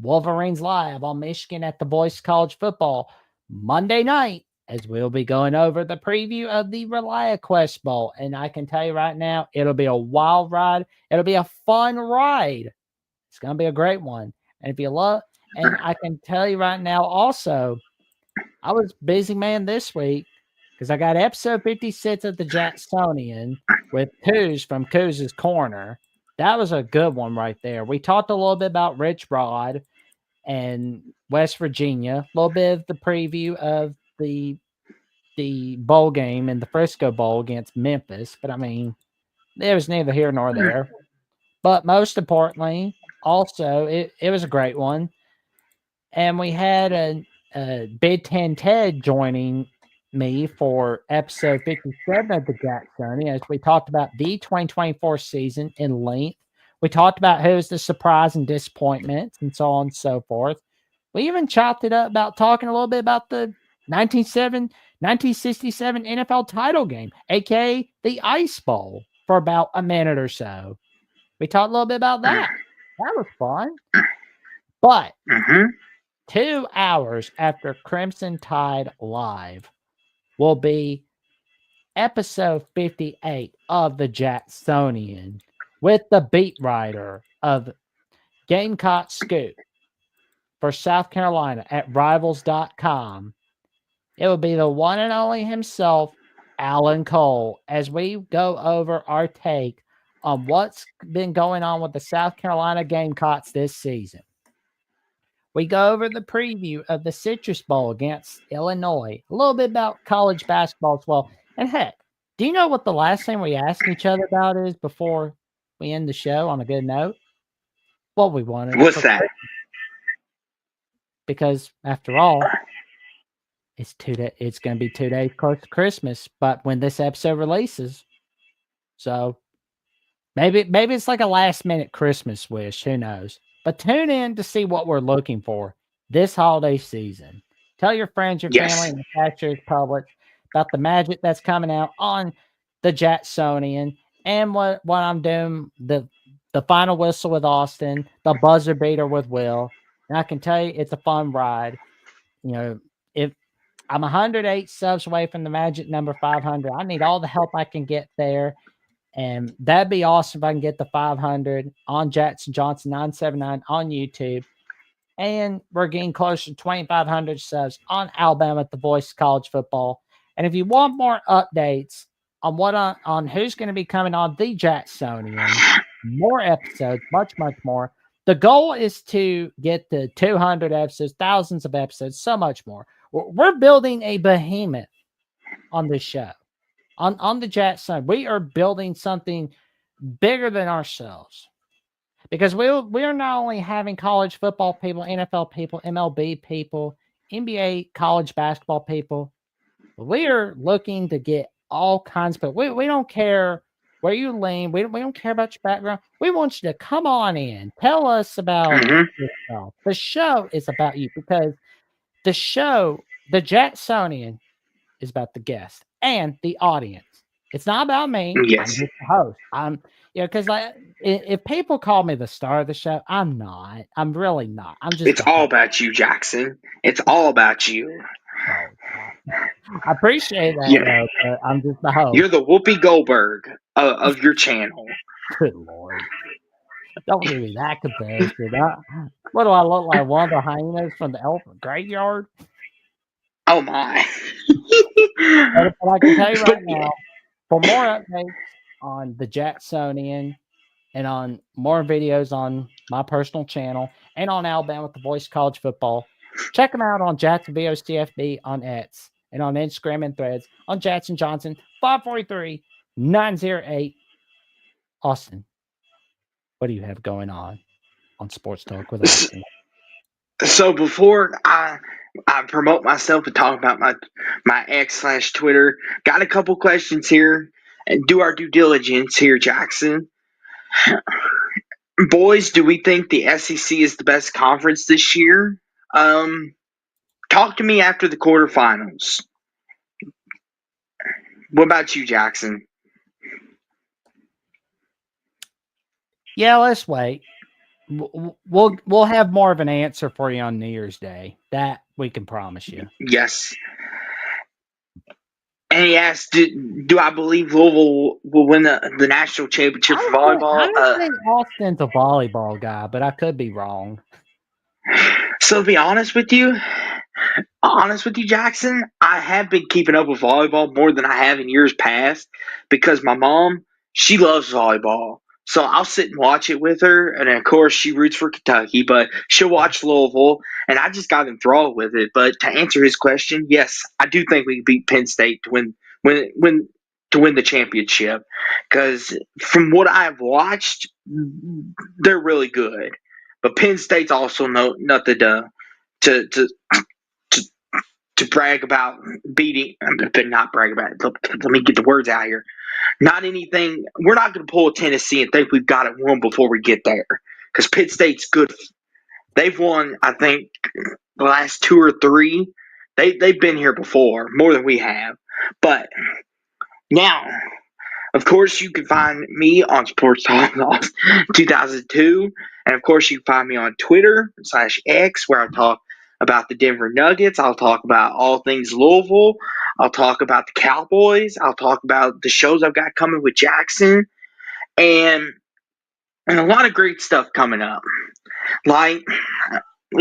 Wolverines Live on Michigan at the Boys College Football Monday night, as we'll be going over the preview of the ReliaQuest Bowl. And I can tell you right now, it'll be a wild ride. It'll be a fun ride. It's going to be a great one. And if you love, and I can tell you right now also, I was busy man this week because I got episode 56 of the Jacksonian with Coos from Coos' Corner. That was a good one right there. We talked a little bit about Rich Rod and West Virginia, a little bit of the preview of the bowl game in the Frisco Bowl against Memphis. But I mean, it was neither here nor there. But most importantly, also, it was a great one. And we had a Big Ten Ted joining me for episode 57 of the Jacksonian as we talked about the 2024 season in length. We talked about who's the surprise and disappointments and so on and so forth. We even chopped it up about talking a little bit about the 1967 NFL title game, aka the Ice Bowl, for about a minute or so. We talked a little bit about that. That was fun. But 2 hours after Crimson Tide Live will be episode 58 of the Jacksonian with the beat writer of Gamecock Scoop for South Carolina at Rivals.com. It will be the one and only himself, Alan Cole, as we go over our take on what's been going on with the South Carolina Gamecocks this season. We go over the preview of the Citrus Bowl against Illinois, a little bit about college basketball as well. And heck, do you know what the last thing we ask each other about is before we end the show on a good note? What we wanted. What's that? Because after all, it's going to be 2 days close to Christmas, but when this episode releases, so maybe it's like a last minute Christmas wish, who knows? But tune in to see what we're looking for this holiday season. Tell your friends, your family, and the Thatcher's public about the magic that's coming out on the Jacksonian and what I'm doing, the final whistle with Austin, the buzzer beater with Will. And I can tell you it's a fun ride. If I'm 108 subs away from the magic number 500, I need all the help I can get there. And that'd be awesome if I can get the 500 on Jackson Johnson 979 on YouTube. And we're getting closer to 2,500 subs on Alabama at the Voice of College Football. And if you want more updates on who's going to be coming on the Jacksonian, more episodes, much more. The goal is to get to 200 episodes, thousands of episodes, so much more. We're building a behemoth on this show, on the Jet side. We are building something bigger than ourselves, because we're not only having college football people, NFL people, MLB people, NBA, college basketball people, but we are looking to get all kinds of people. We don't care where you lean. We don't care about your background. We want you to come on in. Tell us about yourself. The show is about you, because the show, the Jacksonian, is about the guest and the audience. It's not about me. I'm Yes. just the host. Because like if people call me the star of the show, I'm not. I'm really not. I'm just It's the all host. about you, Jackson. It's all about you. Oh, I appreciate that, Yeah. though, but I'm just the host. You're the Whoopi Goldberg of your channel. Good Lord. Don't give me that comparison. What do I look like? One of the hyenas from the elephant graveyard? Oh my. But I can tell you But right now, for more updates on the Jacksonian and on more videos on my personal channel and on Alabama with the Voice of College Football, check them out on Jackson CFP on X and on Instagram and Threads on Jackson Johnson 543 908. Austin, what do you have going on Sports Talk with Austin? So before I promote myself and talk about my X/Twitter, got a couple questions here and do our due diligence here, Jackson. Boys, do we think the SEC is the best conference this year? Talk to me after the quarterfinals. What about you, Jackson? Yeah, let's wait. We'll have more of an answer for you on New Year's Day. That we can promise you. Yes. And he asked, do I believe Louisville will win the national championship for volleyball? I think Austin's a volleyball guy, but I could be wrong. So to be honest with you, Jackson, I have been keeping up with volleyball more than I have in years past because my mom, she loves volleyball. So I'll sit and watch it with her, and of course she roots for Kentucky, but she'll watch Louisville, and I just got enthralled with it. But to answer his question, yes, I do think we can beat Penn State to win the championship because from what I've watched, they're really good. But Penn State's also nothing to to to brag about beating, but not brag about it. Let me get the words out here. Not anything. We're not going to pull a Tennessee and think we've got it won before we get there because Pitt State's good. They've won, I think, the last two or three. They've been here before more than we have. But now, of course, you can find me on Sports Talk 2002. And of course, you can find me on Twitter/X, where I talk about the Denver Nuggets. I'll talk about all things Louisville. I'll talk about the Cowboys. I'll talk about the shows I've got coming with Jackson. And a lot of great stuff coming up. Like,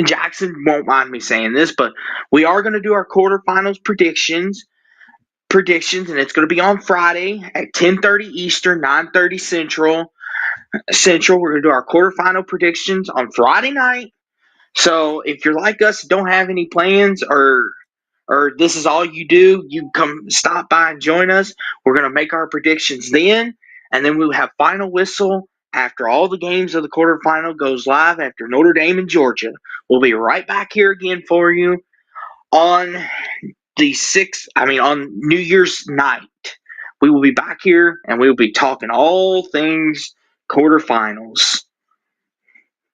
Jackson won't mind me saying this, but we are going to do our quarterfinals predictions, and it's going to be on Friday at 10:30 Eastern, 9:30 Central. We're going to do our quarterfinal predictions on Friday night. So if you're like us, don't have any plans, or this is all you do, you come stop by and join us. We're going to make our predictions then, and then we'll have final whistle after all the games of the quarterfinal goes live after Notre Dame and Georgia. We'll be right back here again for you on on New Year's night. We will be back here and we will be talking all things quarterfinals.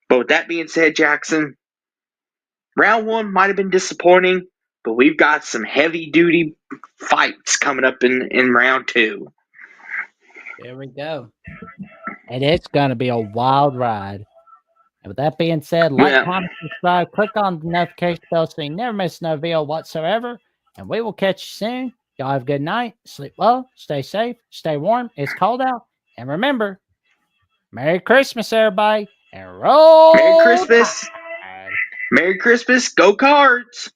But with that being said, Jackson, round one might have been disappointing, but we've got some heavy duty fights coming up in round two. There we go. And it's going to be a wild ride. And with that being said, comment, subscribe, click on the notification bell so you never miss no video whatsoever. And we will catch you soon. Y'all have a good night. Sleep well. Stay safe. Stay warm. It's cold out. And remember, Merry Christmas, everybody. And roll Merry Christmas. Merry Christmas. Go Cards.